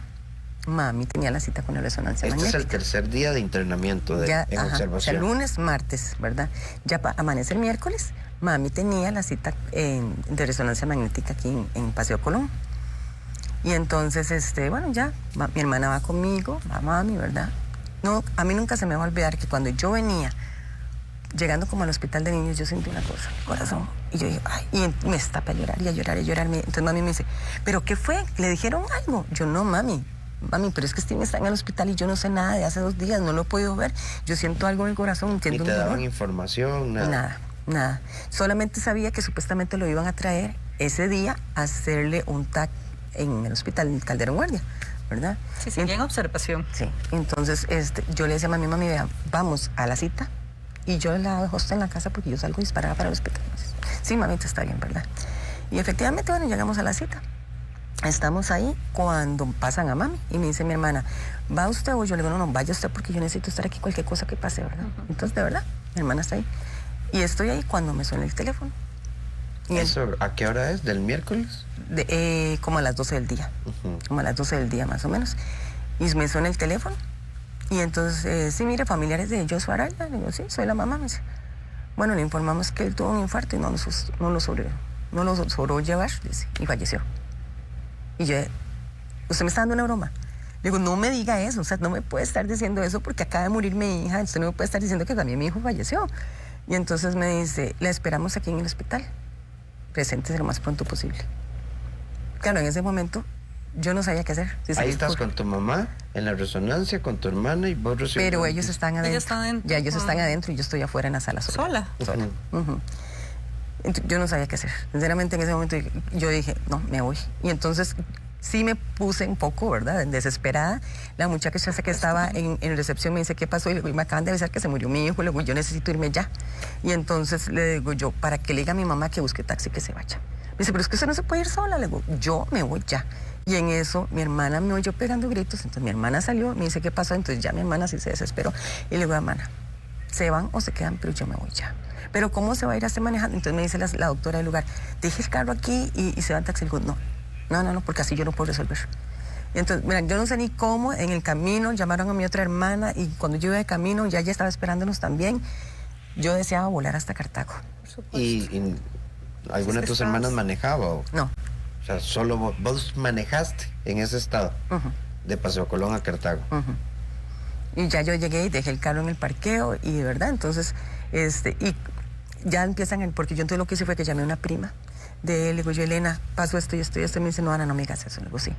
mami tenía la cita con la resonancia magnética. Es el tercer día de internamiento en observación. O sea, lunes, martes, ¿verdad? Ya para amanecer miércoles, mami tenía la cita de resonancia magnética aquí en Paseo Colón. Y entonces, bueno, ya, mi hermana va conmigo, va mami, ¿verdad? No, a mí nunca se me va a olvidar que cuando yo venía, llegando como al hospital de niños, yo sentí una cosa, corazón. Y yo dije, ay, y me estaba a llorar y a llorar y a llorar. Entonces mami me dice, ¿pero qué fue? ¿Le dijeron algo? Yo, no, mami, pero es que Steven está en el hospital y yo no sé nada de hace 2 días, no lo he podido ver. Yo siento algo en el corazón, siento ¿Ni te un daban dolor. información? Nada. Solamente sabía que supuestamente lo iban a traer ese día a hacerle un TAC en el hospital Calderón Guardia, ¿verdad? Sí, seguía en observación. Sí, entonces yo le decía a mami, vea, vamos a la cita y yo la dejo en la casa porque yo salgo disparada para el hospital. Sí, mamita, está bien, ¿verdad? Y efectivamente, bueno, llegamos a la cita. Estamos ahí cuando pasan a mami y me dice mi hermana, ¿va usted o yo? Le digo, no, vaya usted porque yo necesito estar aquí cualquier cosa que pase, ¿verdad? Entonces, de verdad, mi hermana está ahí. Y estoy ahí cuando me suena el teléfono. Y ¿Eso a qué hora es? ¿Del miércoles? Como a las 12 del día. Como a las 12 del día, más o menos. Y me suena el teléfono. Y entonces, sí, mire, familiares de Joshua Araya. Le digo, sí, soy la mamá. Me dice, bueno, le informamos que él tuvo un infarto y no lo sobró llevar, dice, y falleció. Y yo, ¿usted me está dando una broma? Le digo, no me diga eso, o sea, no me puede estar diciendo eso porque acaba de morir mi hija, usted no me puede estar diciendo que también mi hijo falleció. Y entonces me dice, la esperamos aquí en el hospital, presentes lo más pronto posible. Claro, en ese momento yo no sabía qué hacer. Ahí estás con tu mamá, en la resonancia, con tu hermana y vos recibes. Pero ellos están adentro. Ya ellos están adentro y yo estoy afuera en la sala sola. ¿Sola? Yo no sabía qué hacer. Sinceramente, en ese momento yo dije, no, me voy. Y entonces sí me puse un poco, ¿verdad?, desesperada. La muchacha que estaba en recepción me dice, ¿qué pasó? Y le digo, me acaban de avisar que se murió mi hijo. Le digo, yo necesito irme ya. Y entonces le digo yo, para que le diga a mi mamá que busque taxi, que se vaya. Me dice, pero es que usted no se puede ir sola. Le digo, yo me voy ya. Y en eso mi hermana me oyó pegando gritos. Entonces mi hermana salió, me dice, ¿qué pasó? Entonces ya mi hermana sí se desesperó. Y le digo, hermana, se van o se quedan, pero yo me voy ya. Pero ¿cómo se va a ir a estar manejando? Entonces me dice la doctora del lugar, deje el carro aquí y se va en taxi. Le digo, no, porque así yo no puedo resolver. Y entonces, mira, yo no sé ni cómo, en el camino llamaron a mi otra hermana y cuando yo iba de camino, ya ella estaba esperándonos también. Yo deseaba volar hasta Cartago. ¿Y alguna de tus hermanas manejaba? ¿O? No. O sea, solo vos manejaste en ese estado, de Paseo Colón a Cartago. Y ya yo llegué y dejé el carro en el parqueo y de verdad, entonces, y ya empiezan, porque yo entonces lo que hice fue que llamé a una prima de él, le digo yo, Elena, pasó esto y esto y esto, y me dice, no, Ana, no me digas eso, le digo, sí.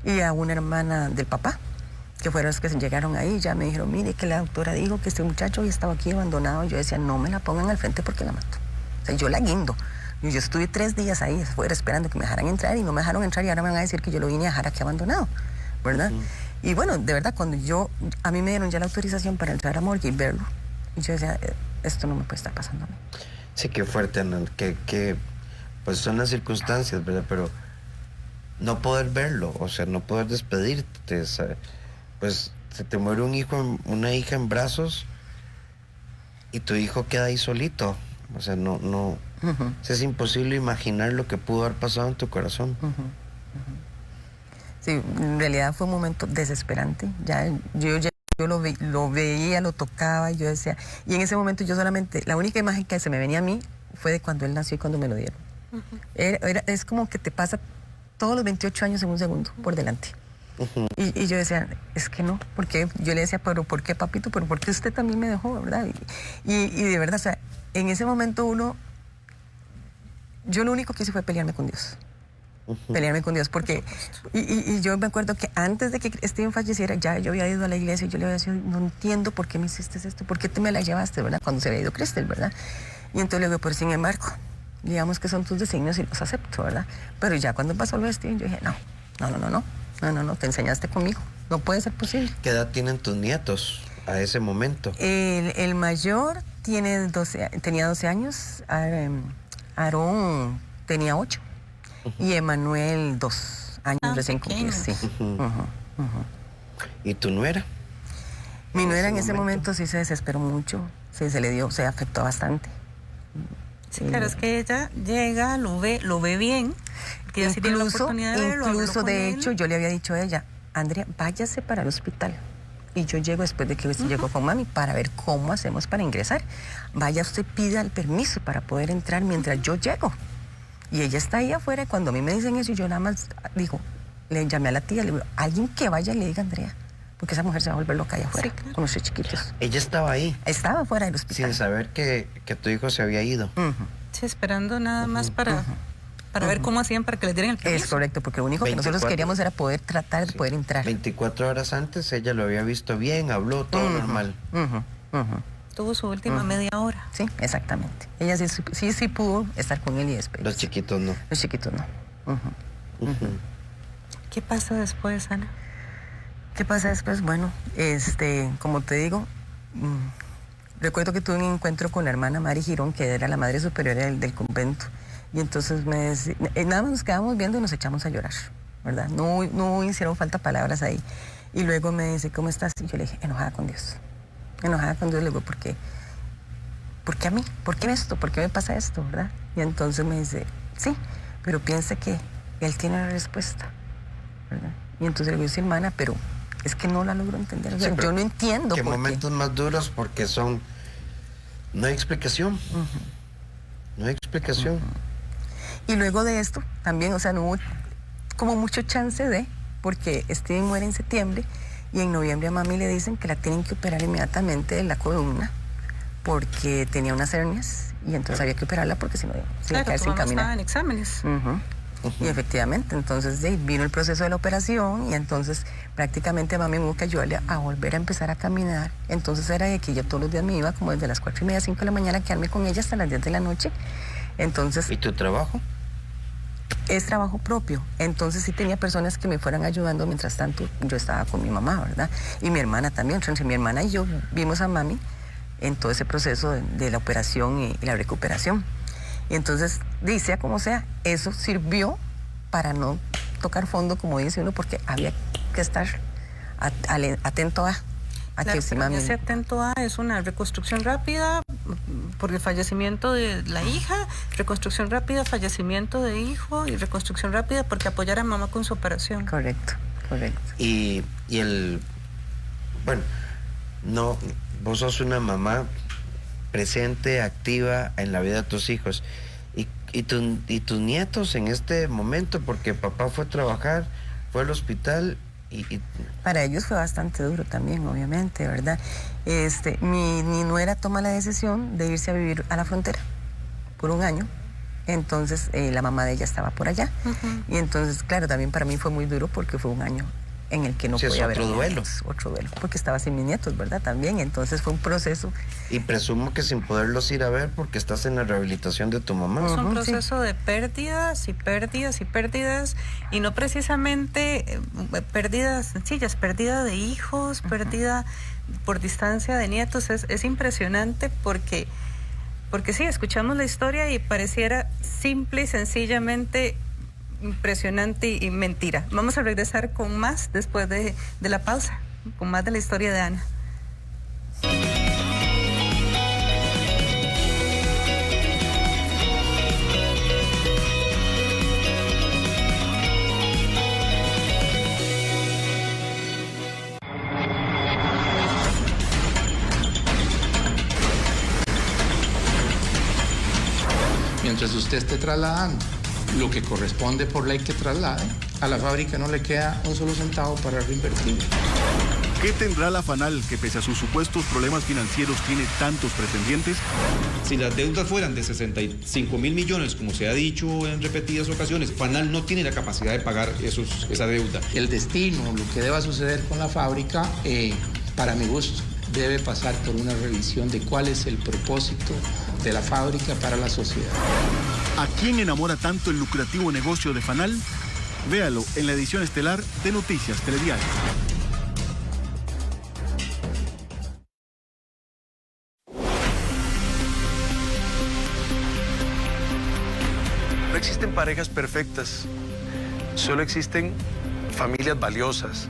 Y a una hermana del papá, que fueron los que llegaron ahí, ya me dijeron, mire, que la doctora dijo que este muchacho había estado aquí abandonado. Yo decía, no me la pongan al frente porque la mato. O sea, yo la guindo. Y yo estuve 3 días ahí afuera esperando que me dejaran entrar y no me dejaron entrar y ahora me van a decir que yo lo vine a dejar aquí abandonado, ¿verdad? Y bueno, de verdad, cuando a mí me dieron ya la autorización para entrar a morgue y verlo, y yo decía, esto no me puede estar pasando a mí. Sí, qué fuerte, Ana, que pues son las circunstancias, ¿verdad? Pero no poder verlo, o sea, no poder despedirte, pues se te muere un hijo, una hija en brazos y tu hijo queda ahí solito. O sea, no. Es imposible imaginar lo que pudo haber pasado en tu corazón. Sí, en realidad fue un momento desesperante. Yo lo veía, lo tocaba y yo decía, y en ese momento yo solamente, la única imagen que se me venía a mí fue de cuando él nació y cuando me lo dieron. Es como que te pasa todos los 28 años en un segundo por delante. Y yo decía, es que no, porque yo le decía, pero ¿por qué, papito? Pero ¿por qué usted también me dejó, verdad? Y de verdad, o sea, en ese momento yo lo único que hice fue pelearme con Dios. Pelearme con Dios, porque, y yo me acuerdo que antes de que Steven falleciera, ya yo había ido a la iglesia y yo le había dicho, no entiendo por qué me hiciste esto, por qué te me la llevaste, ¿verdad? Cuando se había ido Cristel, ¿verdad? Y entonces le digo, pero sin embargo, digamos que son tus designios y los acepto, ¿verdad? Pero ya cuando pasó lo de Steven, yo dije, no, te enseñaste conmigo, no puede ser posible. ¿Qué edad tienen tus nietos a ese momento? El mayor tenía 12 años, Aarón tenía 8 y Emanuel 2 años recién cumplidos, sí. ¿Y tu nuera? Mi nuera en ese momento sí se desesperó mucho, se le dio, se afectó bastante. Sí, claro, es que ella llega, lo ve bien, que ella sí tiene la oportunidad de verlo. Incluso, de hecho, yo le había dicho a ella, Andrea, váyase para el hospital. Y yo llego después de que usted llegó con mami para ver cómo hacemos para ingresar. Vaya, usted pida el permiso para poder entrar mientras yo llego. Y ella está ahí afuera y cuando a mí me dicen eso, yo nada más digo, le llamé a la tía, le digo, alguien que vaya y le diga a Andrea, porque esa mujer se va a volver loca allá afuera, sí, claro, con los chiquitos. Ella estaba ahí. Estaba fuera del hospital. Sin saber que tu hijo se había ido. Sí, esperando nada más para ver cómo hacían para que le dieran el permiso. Es correcto, porque lo único que nosotros queríamos era poder tratar de poder entrar. 24 horas antes ella lo había visto bien, habló, todo normal. Tuvo su última media hora. Sí, exactamente. Ella sí pudo estar con él y después. Los chiquitos no. Los chiquitos no. ¿Qué pasa después, Ana? ¿Qué pasa después? Bueno, como te digo, recuerdo que tuve un encuentro con la hermana Mari Girón, que era la madre superiora del convento. Y entonces nada más nos quedamos viendo y nos echamos a llorar, ¿verdad? No hicieron falta palabras ahí. Y luego me dice, ¿cómo estás? Y yo le dije, enojada con Dios. Enojada con Dios, le digo, ¿por qué? ¿Por qué a mí? ¿Por qué esto? ¿Por qué me pasa esto? ¿Verdad? Y entonces me dice, sí, pero piense que Él tiene la respuesta, ¿verdad? Y entonces le digo, sí, hermana, pero es que no la logro entender. O sea, yo no entiendo por qué. Momentos más duros porque no hay explicación. No hay explicación. Y luego de esto, también, o sea, no hubo como mucho chance porque Steven muere en septiembre y en noviembre a mami le dicen que la tienen que operar inmediatamente de la columna porque tenía unas hernias y entonces había que operarla porque si no se iba a quedar sin caminar. Estaba en exámenes. Y efectivamente, entonces vino el proceso de la operación y entonces prácticamente mami me buscó ayudarle a volver a empezar a caminar. Entonces era de que yo todos los días me iba como desde las 4:30, 5 de la mañana a quedarme con ella hasta las 10 de la noche. Entonces, ¿y tu trabajo? Es trabajo propio. Entonces sí tenía personas que me fueran ayudando. Mientras tanto, yo estaba con mi mamá, ¿verdad? Y mi hermana también. Entonces mi hermana y yo vimos a mami en todo ese proceso de la operación y la recuperación. Y entonces, sea como sea, eso sirvió para no tocar fondo, como dice uno, porque había que estar atento a... a Claro, que sí, pero mami. ese atento a es una reconstrucción rápida por el fallecimiento de la hija, reconstrucción rápida, fallecimiento de hijo y reconstrucción rápida porque apoyar a mamá con su operación. Correcto, correcto. Y bueno, no, vos sos una mamá presente, activa en la vida de tus hijos. Y tus nietos en este momento, porque papá fue a trabajar, fue al hospital y... Para ellos fue bastante duro también, obviamente, ¿verdad? Mi nuera toma la decisión de irse a vivir a la frontera por un año. Entonces, la mamá de ella estaba por allá. Y entonces, claro, también para mí fue muy duro porque fue un año en el que no podía haber otro duelo, porque estaba sin mis nietos, ¿verdad? También, entonces fue un proceso. Y presumo que sin poderlos ir a ver porque estás en la rehabilitación de tu mamá. Es un proceso de pérdidas y pérdidas y pérdidas, y no precisamente pérdidas sencillas, pérdida de hijos, pérdida por distancia de nietos. Es impresionante porque sí, escuchamos la historia y pareciera simple y sencillamente impresionante y mentira. Vamos a regresar con más después de la pausa, con más de la historia de Ana. Mientras usted esté trasladando lo que corresponde por ley que traslade, a la fábrica no le queda un solo centavo para reinvertir. ¿Qué tendrá la FANAL que pese a sus supuestos problemas financieros tiene tantos pretendientes? Si las deudas fueran de 65 mil millones, como se ha dicho en repetidas ocasiones, FANAL no tiene la capacidad de pagar esa deuda. El destino, lo que deba suceder con la fábrica, para mi gusto, debe pasar por una revisión de cuál es el propósito de la fábrica para la sociedad. ¿A quién enamora tanto el lucrativo negocio de FANAL? Véalo en la edición estelar de Noticias Telediario. No existen parejas perfectas, solo existen familias valiosas.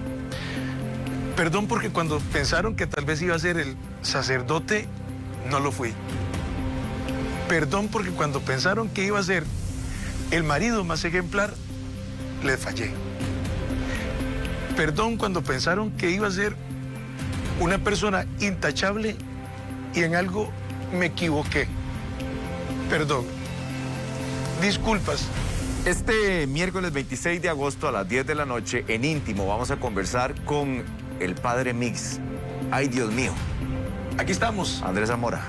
Perdón porque cuando pensaron que tal vez iba a ser el sacerdote, no lo fui. Perdón porque cuando pensaron que iba a ser el marido más ejemplar, les fallé. Perdón cuando pensaron que iba a ser una persona intachable y en algo me equivoqué. Perdón. Disculpas. Este miércoles 26 de agosto a las 10 de la noche, en Íntimo, vamos a conversar con el padre Mix. Ay, Dios mío. Aquí estamos. Andrés Zamora.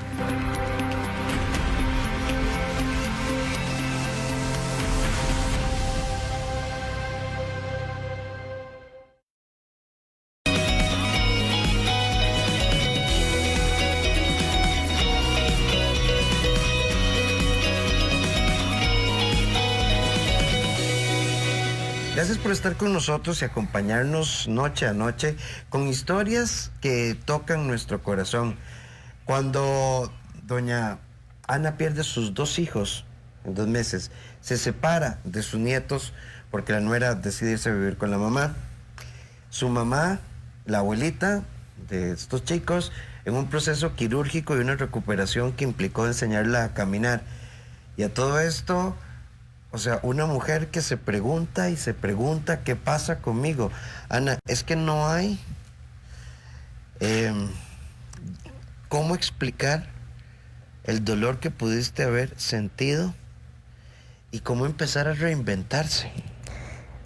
Gracias por estar con nosotros y acompañarnos noche a noche con historias que tocan nuestro corazón. Cuando doña Ana pierde sus 2 hijos en 2 meses, se separa de sus nietos porque la nuera decide irse a vivir con la mamá. Su mamá, la abuelita de estos chicos, en un proceso quirúrgico y una recuperación que implicó enseñarla a caminar. Y a todo esto... O sea, una mujer que se pregunta y se pregunta qué pasa conmigo. Ana, es que no hay cómo explicar el dolor que pudiste haber sentido y cómo empezar a reinventarse.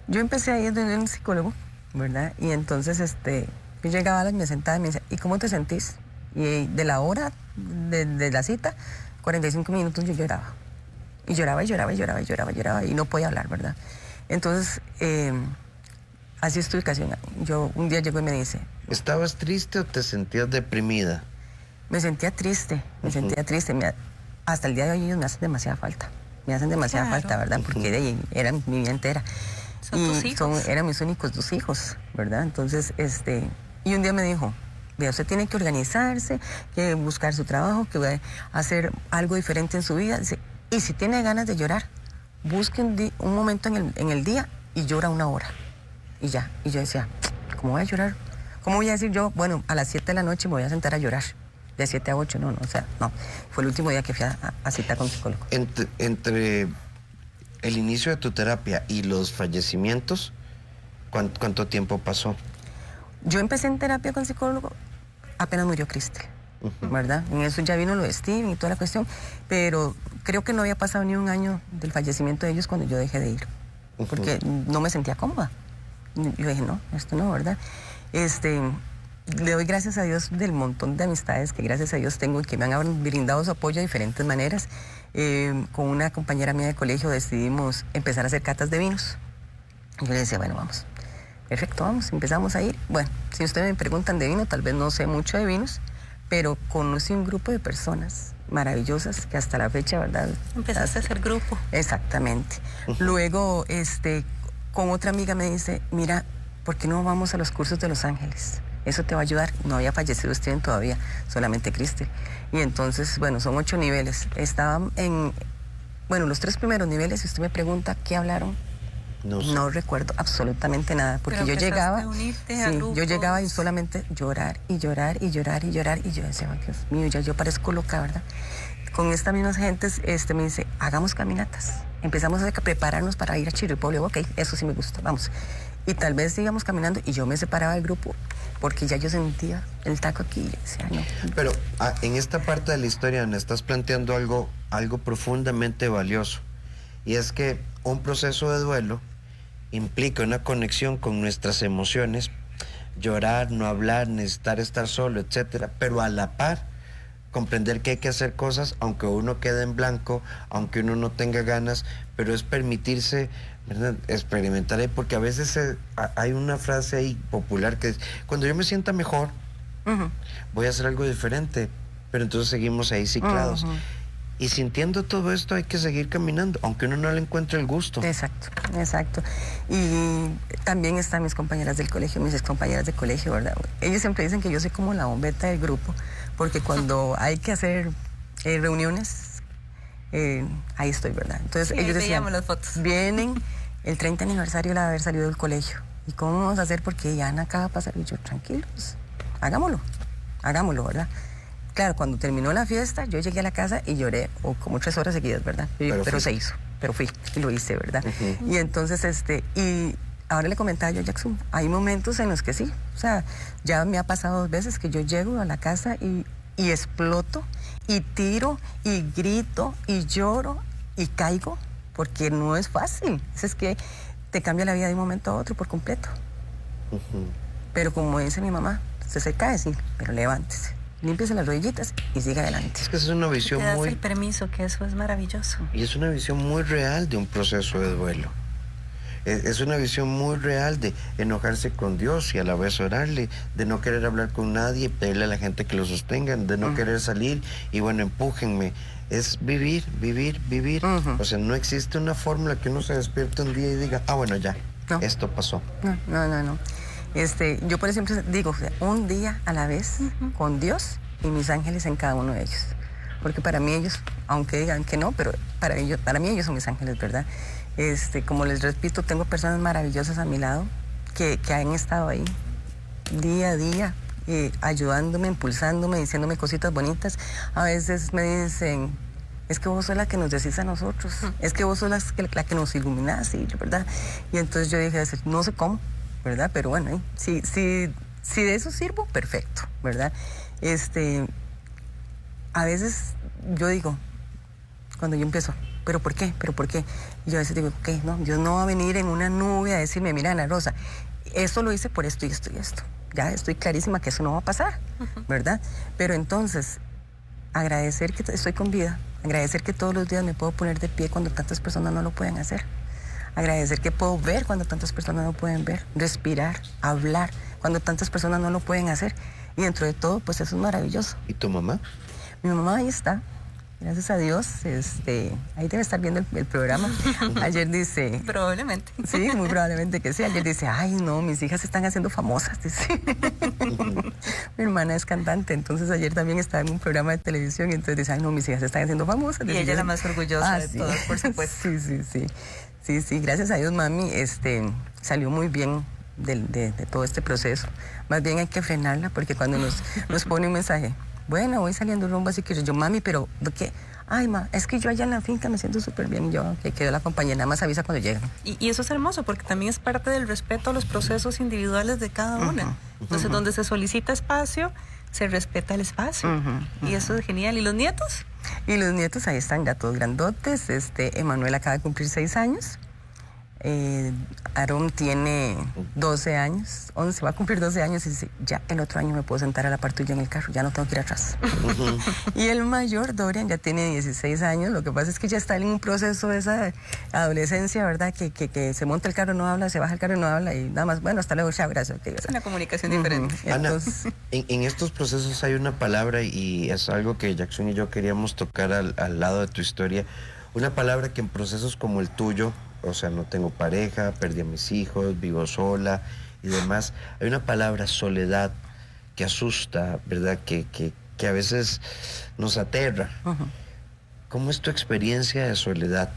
Yo empecé a ir de un psicólogo, ¿verdad? Y entonces yo llegaba y me sentaba y me decía, ¿y cómo te sentís? Y de la hora de la cita, 45 minutos yo lloraba. Y lloraba y lloraba y lloraba y lloraba y lloraba y no podía hablar, ¿verdad? Entonces, así estuve casi un año. Un día llegó y me dice... ¿Estabas triste o te sentías deprimida? Me sentía triste, hasta el día de hoy ellos me hacen demasiada falta. Me hacen demasiada falta, ¿verdad? Porque eran mi vida entera. Son tus hijos. Eran mis únicos 2 hijos, ¿verdad? Entonces, y un día me dijo, vea, usted tiene que organizarse, que buscar su trabajo, que va a hacer algo diferente en su vida. Dice, y si tiene ganas de llorar, busque un momento en el día y llora 1 hora. Y ya. Y yo decía, ¿cómo voy a llorar ¿Cómo voy a decir yo, bueno, a las 7 de la noche me voy a sentar a llorar? De 7 a 8, no, o sea, no. Fue el último día que fui a citar con psicólogo. Entre el inicio de tu terapia y los fallecimientos, ¿cuánto tiempo pasó? Yo empecé en terapia con psicólogo apenas murió Cristel, ¿verdad? En eso ya vino lo de Steven y toda la cuestión, pero creo que no había pasado ni un año del fallecimiento de ellos cuando yo dejé de ir, porque no me sentía cómoda. Yo dije, no, esto no, ¿verdad? Le doy gracias a Dios del montón de amistades que gracias a Dios tengo y que me han brindado su apoyo de diferentes maneras. Con una compañera mía de colegio decidimos empezar a hacer catas de vinos. Y yo le decía, bueno, vamos. Perfecto, vamos, empezamos a ir. Bueno, si ustedes me preguntan de vino, tal vez no sé mucho de vinos, pero conocí un grupo de personas maravillosas que hasta la fecha, ¿verdad? Empezaste a hacer grupo. Exactamente. Luego, con otra amiga me dice, mira, ¿por qué no vamos a los cursos de Los Ángeles? Eso te va a ayudar. No había fallecido Steven todavía, solamente Cristel. Y entonces, bueno, son 8 niveles. Estaban los 3 primeros niveles, si usted me pregunta qué hablaron, no recuerdo absolutamente nada, porque yo llegaba, yo llegaba y solamente llorar y llorar y llorar y llorar, y yo decía, Dios mío, ya yo parezco loca, ¿verdad? Con estas mismas gentes, me dice, hagamos caminatas. Empezamos a prepararnos para ir a Chirripó. Ok, eso sí me gusta, vamos. Y tal vez íbamos caminando y yo me separaba del grupo porque ya yo sentía el taco aquí y decía, no. Pero en esta parte de la historia me estás planteando algo profundamente valioso, y es que un proceso de duelo implica una conexión con nuestras emociones, llorar, no hablar, necesitar estar solo, etcétera, pero a la par comprender que hay que hacer cosas aunque uno quede en blanco, aunque uno no tenga ganas, pero es permitirse, ¿verdad?, experimentar ahí, porque a veces hay una frase ahí popular que es, cuando yo me sienta mejor, voy a hacer algo diferente, pero entonces seguimos ahí ciclados. Y sintiendo todo esto hay que seguir caminando, aunque uno no le encuentre el gusto. Exacto, exacto. Y también están mis compañeras del colegio, mis excompañeras de colegio, ¿verdad? Ellos siempre dicen que yo soy como la bombeta del grupo, porque cuando hay que hacer reuniones, ahí estoy, ¿verdad? Entonces ellos decían, las fotos. Vienen el 30 aniversario de haber salido del colegio. ¿Y cómo vamos a hacer? Porque ya Ana acaba de pasar. Y yo, tranquilos, hagámoslo, ¿verdad? Claro, cuando terminó la fiesta, yo llegué a la casa y lloré como 3 horas seguidas, ¿verdad? Pero se hizo, pero fui y lo hice, ¿verdad? Y entonces, y ahora le comentaba yo a Jackson, hay momentos en los que sí, o sea, ya me ha pasado 2 veces que yo llego a la casa y exploto, y tiro, y grito, y lloro, y caigo, porque no es fácil. Es que te cambia la vida de un momento a otro por completo. Pero como dice mi mamá, se cae, sí, pero levántese. Límpiese las rodillitas y siga adelante. Es que es una visión te das muy... el permiso, que eso es maravilloso. Y es una visión muy real de un proceso de duelo. Es una visión muy real de enojarse con Dios y a la vez orarle, de no querer hablar con nadie y pedirle a la gente que lo sostengan, de no querer salir y bueno, empújenme. Es vivir. O sea, no existe una fórmula que uno se despierte un día y diga, bueno, ya, esto pasó. No. Yo por eso siempre digo, un día a la vez, con Dios y mis ángeles en cada uno de ellos. Porque para mí ellos, aunque digan que no, pero para mí ellos son mis ángeles, ¿verdad? Como les repito, tengo personas maravillosas a mi lado que han estado ahí día a día, ayudándome, impulsándome, diciéndome cositas bonitas. A veces me dicen, es que vos sos la que nos decís a nosotros, es que vos sos la que nos iluminás, ¿verdad? Y entonces yo dije, no sé cómo, ¿verdad? Pero bueno, si de eso sirvo, perfecto, ¿verdad? A veces yo digo, cuando yo empiezo, ¿pero por qué? Y yo a veces digo, ok, no, Dios no va a venir en una nube a decirme, mira, Ana Rosa, esto lo hice por esto y esto y esto. Ya estoy clarísima que eso no va a pasar, ¿verdad? Pero entonces, agradecer que estoy con vida, agradecer que todos los días me puedo poner de pie cuando tantas personas no lo pueden hacer. Agradecer que puedo ver cuando tantas personas no pueden ver, respirar, hablar, cuando tantas personas no lo pueden hacer. Y dentro de todo, pues eso es maravilloso. ¿Y tu mamá? Mi mamá ahí está, gracias a Dios. Ahí debe estar viendo el programa. Ayer dice... Probablemente. Sí, muy probablemente que sí. Ayer dice, ay no, mis hijas se están haciendo famosas, dice. Mi hermana es cantante, entonces ayer también estaba en un programa de televisión y entonces dice, ay no, mis hijas se están haciendo famosas. Y ella es la más orgullosa de sí. todas, por supuesto. Sí, gracias a Dios, mami, salió muy bien de todo este proceso. Más bien hay que frenarla, porque cuando nos pone un mensaje, bueno, voy saliendo rumbo, así que yo, mami, pero ¿qué? Ay, ma, es que yo allá en la finca me siento súper bien. Y yo, que quedó la compañía, nada más avisa cuando llegan. Y eso es hermoso, porque también es parte del respeto a los procesos individuales de cada una. Entonces, donde se solicita espacio, se respeta el espacio. Y eso es genial. ¿Y los nietos? Y los nietos ahí están, ya todos grandotes. Emanuel acaba de cumplir 6 años. Aarón tiene 12 años, 11, va a cumplir 12 años y dice, ya el otro año me puedo sentar a la par tuya en el carro, ya no tengo que ir atrás. Y el mayor, Dorian, ya tiene 16 años, lo que pasa es que ya está en un proceso de esa adolescencia, ¿verdad? Que se monta el carro, no habla, se baja el carro, no habla y nada más, bueno, hasta luego, chao, gracias. Okay, es una comunicación diferente. Entonces, Ana, en estos procesos hay una palabra y es algo que Jackson y yo queríamos tocar al lado de tu historia, una palabra que en procesos como el tuyo, o sea, no tengo pareja, perdí a mis hijos, vivo sola y demás. Hay una palabra, soledad, que asusta, ¿verdad? Que a veces nos aterra. ¿Cómo es tu experiencia de soledad?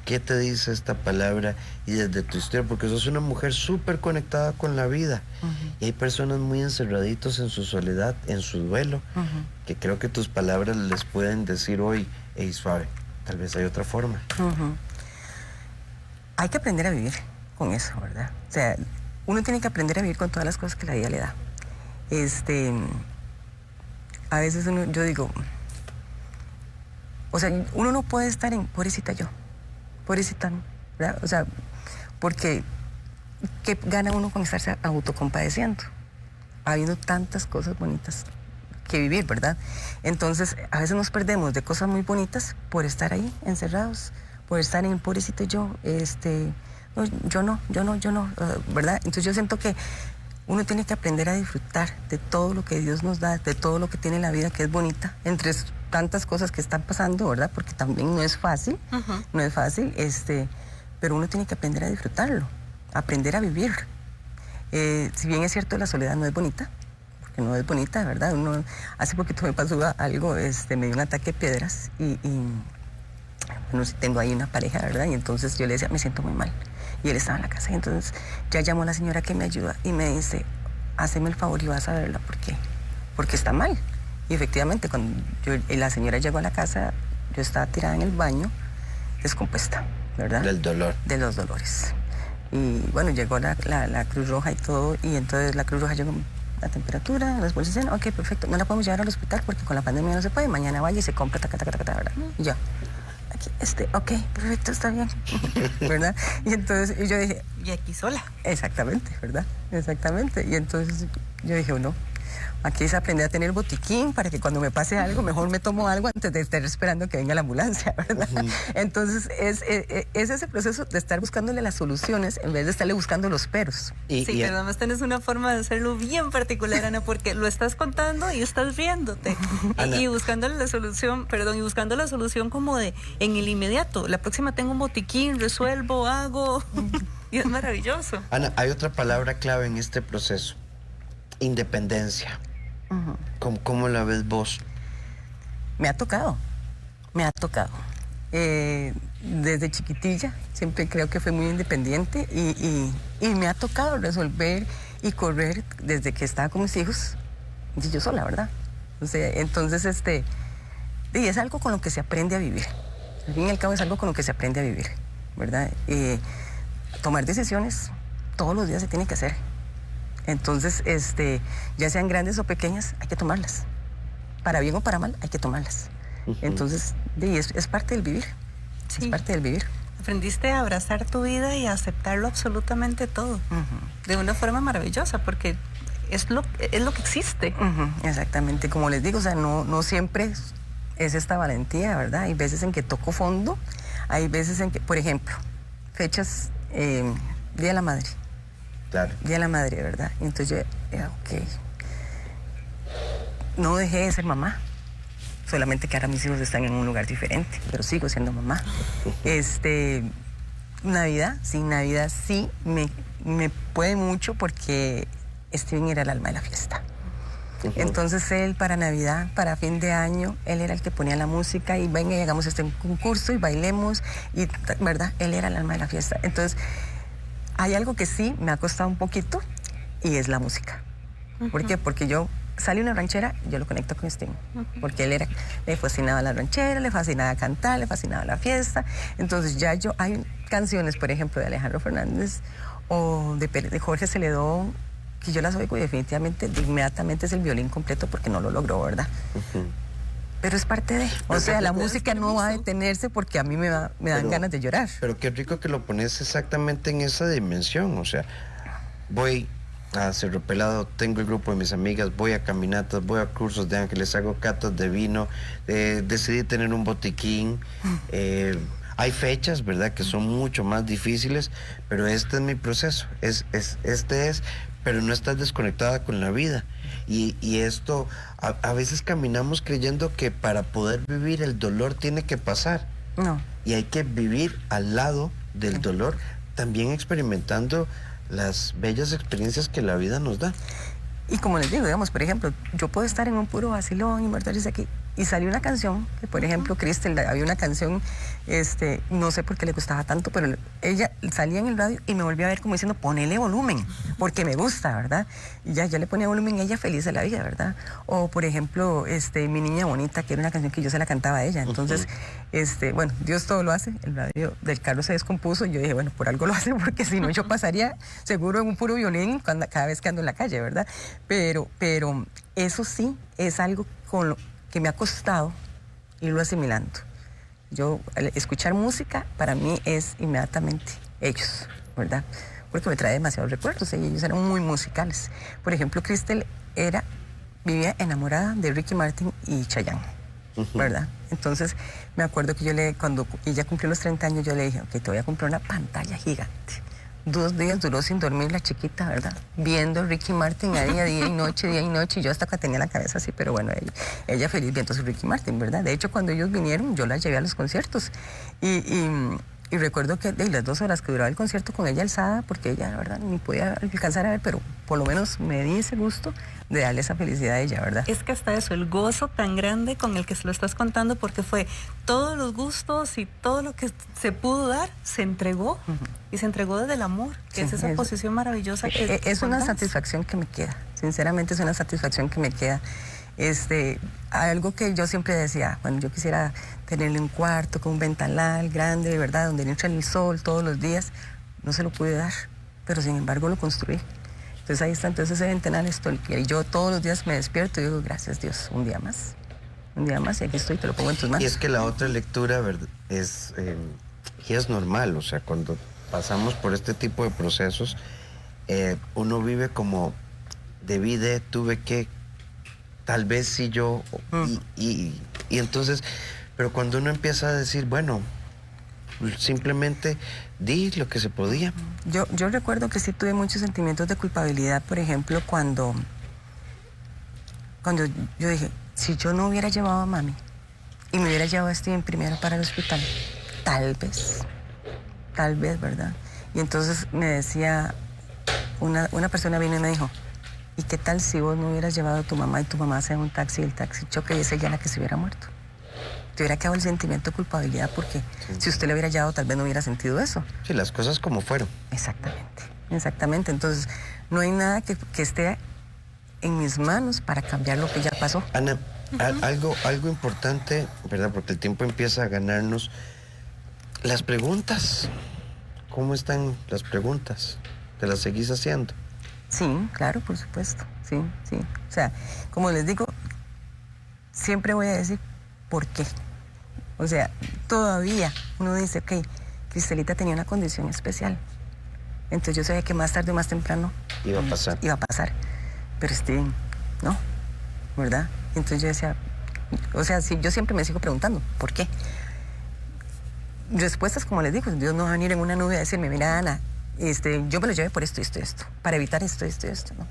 ¿Qué te dice esta palabra? Y desde tu historia, porque sos una mujer súper conectada con la vida. Y hay personas muy encerraditos en su soledad, en su duelo, que creo que tus palabras les pueden decir hoy, hey, suave, tal vez hay otra forma. Hay que aprender a vivir con eso, ¿verdad? O sea, uno tiene que aprender a vivir con todas las cosas que la vida le da. A veces yo digo, o sea, uno no puede estar en pobrecita yo, pobrecita, ¿verdad? O sea, porque ¿qué gana uno con estarse autocompadeciendo? Habiendo tantas cosas bonitas que vivir, ¿verdad? Entonces, a veces nos perdemos de cosas muy bonitas por estar ahí, encerrados, por estar en pobrecito yo, no, yo no, ¿verdad? Entonces yo siento que uno tiene que aprender a disfrutar de todo lo que Dios nos da, de todo lo que tiene la vida que es bonita, entre tantas cosas que están pasando, ¿verdad? Porque también no es fácil, no es fácil, pero uno tiene que aprender a disfrutarlo, aprender a vivir. Si bien es cierto, la soledad no es bonita, porque no es bonita, ¿verdad? Hace poquito me pasó algo, me dio un ataque de piedras y bueno, tengo ahí una pareja, ¿verdad? Y entonces yo le decía, me siento muy mal. Y él estaba en la casa. Y entonces ya llamó a la señora que me ayuda y me dice, haceme el favor y vas a verla. ¿Por qué? Porque está mal. Y efectivamente, cuando la señora llegó a la casa, yo estaba tirada en el baño, descompuesta, ¿verdad? Del dolor. De los dolores. Y bueno, llegó la Cruz Roja y todo. Y entonces la Cruz Roja llegó la temperatura, las bolsas dicen, ok, perfecto, no la podemos llevar al hospital porque con la pandemia no se puede. Mañana vaya y se compra, ¿verdad? Y yo, ok, perfecto, está bien, ¿verdad? Y entonces yo dije, y aquí sola. Exactamente, ¿verdad? Exactamente. Y entonces yo dije, no, aquí es aprender a tener botiquín para que cuando me pase algo, mejor me tomo algo antes de estar esperando que venga la ambulancia, ¿verdad? Entonces es ese proceso de estar buscándole las soluciones en vez de estarle buscando los peros. Sí, pero además tenés una forma de hacerlo bien particular, Ana, porque lo estás contando y estás riéndote. y buscándole la solución, y buscando la solución como de en el inmediato. La próxima tengo un botiquín, resuelvo, hago. Y es maravilloso. Ana, hay otra palabra clave en este proceso. Independencia. ¿Cómo la ves vos? Me ha tocado. Desde chiquitilla siempre creo que fui muy independiente y me ha tocado resolver y correr desde que estaba con mis hijos, y yo sola, ¿verdad? O sea, entonces, y es algo con lo que se aprende a vivir. Al fin y al cabo es algo con lo que se aprende a vivir, ¿verdad? Tomar decisiones todos los días se tiene que hacer. Entonces, ya sean grandes o pequeñas, hay que tomarlas. Para bien o para mal, hay que tomarlas. Entonces, es parte del vivir. Sí. Es parte del vivir. Aprendiste a abrazar tu vida y a aceptarlo absolutamente todo. De una forma maravillosa, porque es lo que existe. Exactamente. Como les digo, o sea, no siempre es esta valentía, ¿verdad? Hay veces en que toco fondo, hay veces en que, por ejemplo, fechas, Día de la Madre. Claro. Día de la Madre, ¿verdad? Entonces yo, ok. No dejé de ser mamá. Solamente que ahora mis hijos están en un lugar diferente, pero sigo siendo mamá. Navidad sí me puede mucho porque Steven era el alma de la fiesta. Entonces él para Navidad, para fin de año, él era el que ponía la música y venga y hagamos concurso y bailemos, y ¿verdad? Él era el alma de la fiesta. Entonces hay algo que sí me ha costado un poquito y es la música. ¿Por qué? Porque yo sale una ranchera, yo lo conecto con Sting, porque él le fascinaba la ranchera, le fascinaba cantar, le fascinaba la fiesta. Entonces hay canciones, por ejemplo, de Alejandro Fernández o de Jorge Celedón, que yo las oigo y definitivamente, inmediatamente es el violín completo porque no lo logró, ¿verdad? Pero es parte de... O sea, la música no va a detenerse porque a mí me dan ganas de llorar. Pero qué rico que lo pones exactamente en esa dimensión. O sea, voy a Cerro Pelado, tengo el grupo de mis amigas, voy a caminatas, voy a cursos de ángeles, hago catas de vino, decidí tener un botiquín. Hay fechas, ¿verdad?, que son mucho más difíciles, pero este es mi proceso. Pero no estás desconectada con la vida. Y esto, a veces caminamos creyendo que para poder vivir el dolor tiene que pasar. No. Y hay que vivir al lado del dolor, también experimentando las bellas experiencias que la vida nos da. Y como les digo, digamos, por ejemplo, yo puedo estar en un puro vacilón y muertos aquí, y salió una canción, que por ejemplo, Cristel, había una canción, no sé por qué le gustaba tanto, pero ella salía en el radio y me volvía a ver como diciendo, ponele volumen, porque me gusta, ¿verdad? Y ya yo le ponía volumen y ella feliz de la vida, ¿verdad? O por ejemplo, Mi Niña Bonita, que era una canción que yo se la cantaba a ella. Entonces, bueno, Dios todo lo hace, el radio del carro se descompuso y yo dije, bueno, por algo lo hace, porque si no yo pasaría seguro en un puro violín cada vez que ando en la calle, ¿verdad? Pero eso sí es algo con lo que me ha costado irlo asimilando. Yo, escuchar música para mí es inmediatamente ellos, ¿verdad? Porque me trae demasiados recuerdos, ellos eran muy musicales. Por ejemplo, Cristel vivía enamorada de Ricky Martin y Chayanne, ¿verdad? Entonces, me acuerdo que cuando ella cumplió los 30 años, yo le dije, ok, te voy a comprar una pantalla gigante. 2 días duró sin dormir la chiquita, ¿verdad? Viendo Ricky Martin ahí día y noche, y yo hasta que tenía la cabeza así, pero bueno, ella feliz viendo su Ricky Martin, ¿verdad? De hecho, cuando ellos vinieron, yo la llevé a los conciertos y recuerdo que de las 2 horas que duraba el concierto con ella alzada, porque ella, la verdad, ni podía alcanzar a ver, pero por lo menos me di ese gusto de darle esa felicidad a ella, ¿verdad? Es que hasta eso, el gozo tan grande con el que se lo estás contando, porque fue todos los gustos y todo lo que se pudo dar, se entregó, y se entregó desde el amor, que es esa posición maravillosa que es una satisfacción que me queda, sinceramente es una satisfacción que me queda. Algo que yo siempre decía, bueno, yo quisiera tenerle un cuarto con un ventanal grande, ¿verdad?, donde entra el sol todos los días. No se lo pude dar, pero sin embargo lo construí. Entonces ahí está, entonces ese ventanal estoy. Y yo todos los días me despierto y digo, gracias Dios, un día más, y aquí estoy, te lo pongo en tus manos. Y es que la otra lectura, ¿verdad?, y es normal, o sea, cuando pasamos por este tipo de procesos, uno vive como debí de, tuve que, tal vez sí yo, y entonces, pero cuando uno empieza a decir, bueno, simplemente di lo que se podía. Yo recuerdo que sí tuve muchos sentimientos de culpabilidad, por ejemplo, cuando yo dije, si yo no hubiera llevado a mami y me hubiera llevado a Steven primero para el hospital, tal vez, ¿verdad? Y entonces me decía, una persona vino y me dijo, ¿y qué tal si vos no hubieras llevado a tu mamá y tu mamá se en un taxi y el taxi choca y es ella la que se hubiera muerto? Te hubiera quedado el sentimiento de culpabilidad porque si usted le hubiera llevado tal vez no hubiera sentido eso. Sí, las cosas como fueron. Exactamente. Entonces, no hay nada que esté en mis manos para cambiar lo que ya pasó. Ana, algo importante, ¿verdad? Porque el tiempo empieza a ganarnos. Las preguntas. ¿Cómo están las preguntas? ¿Te las seguís haciendo? Sí, claro, por supuesto. Sí. O sea, como les digo, siempre voy a decir por qué. O sea, todavía uno dice, ok, Cristelita tenía una condición especial. Entonces yo sabía que más tarde o más temprano iba a pasar. Pero no, ¿verdad? Entonces yo decía, o sea, sí, yo siempre me sigo preguntando, ¿por qué? Respuestas, como les digo, Dios no va a venir en una nube a decirme, mira, Ana, yo me lo llevé por esto, para evitar esto, ¿no?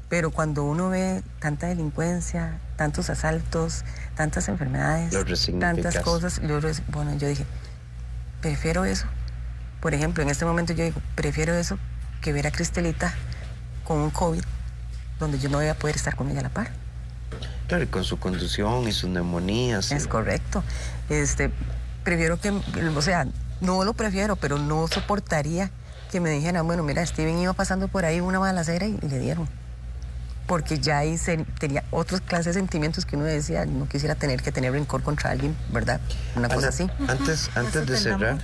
Pero cuando uno ve tanta delincuencia, tantos asaltos, tantas enfermedades, tantas cosas, yo dije, prefiero eso. Por ejemplo, en este momento yo digo, prefiero eso que ver a Cristelita con un COVID, donde yo no voy a poder estar con ella a la par. Claro, y con su condición y sus neumonías. Es correcto. Prefiero que, o sea, no lo prefiero, pero no soportaría que me dijeran, bueno, mira, Steven iba pasando por ahí una balacera y le dieron. Porque ya ahí tenía otras clases de sentimientos que uno decía, no quisiera tener que tener rencor contra alguien, ¿verdad? Una cosa así. Antes de cerrar,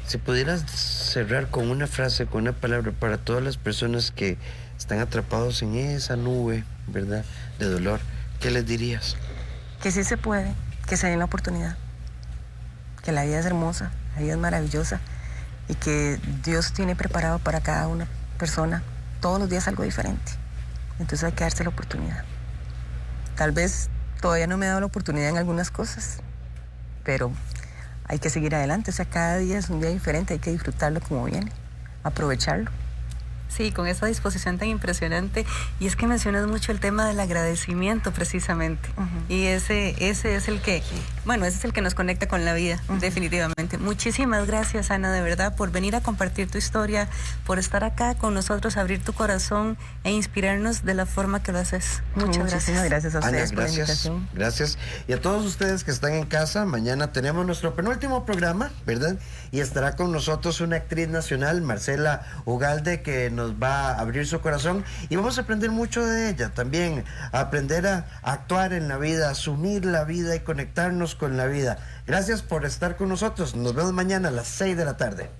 si pudieras cerrar con una frase, con una palabra para todas las personas que están atrapados en esa nube, ¿verdad?, de dolor, ¿qué les dirías? Que sí se puede, que se den la oportunidad, que la vida es hermosa, la vida es maravillosa y que Dios tiene preparado para cada una persona todos los días algo diferente. Entonces hay que darse la oportunidad. Tal vez todavía no me he dado la oportunidad en algunas cosas, pero hay que seguir adelante. O sea, cada día es un día diferente, hay que disfrutarlo como viene, aprovecharlo. Sí, con esa disposición tan impresionante. Y es que mencionas mucho el tema del agradecimiento, precisamente. Y ese es el que, bueno, ese es el que nos conecta con la vida, definitivamente. Muchísimas gracias, Ana, de verdad, por venir a compartir tu historia, por estar acá con nosotros, abrir tu corazón e inspirarnos de la forma que lo haces. Muchas gracias. Gracias a ustedes Ana, por la invitación. Gracias. Y a todos ustedes que están en casa, mañana tenemos nuestro penúltimo programa, ¿verdad? Y estará con nosotros una actriz nacional, Marcela Ugalde, que nos va a abrir su corazón y vamos a aprender mucho de ella también, a aprender a actuar en la vida, a asumir la vida y conectarnos con la vida. Gracias por estar con nosotros. Nos vemos mañana a las 6 de la tarde.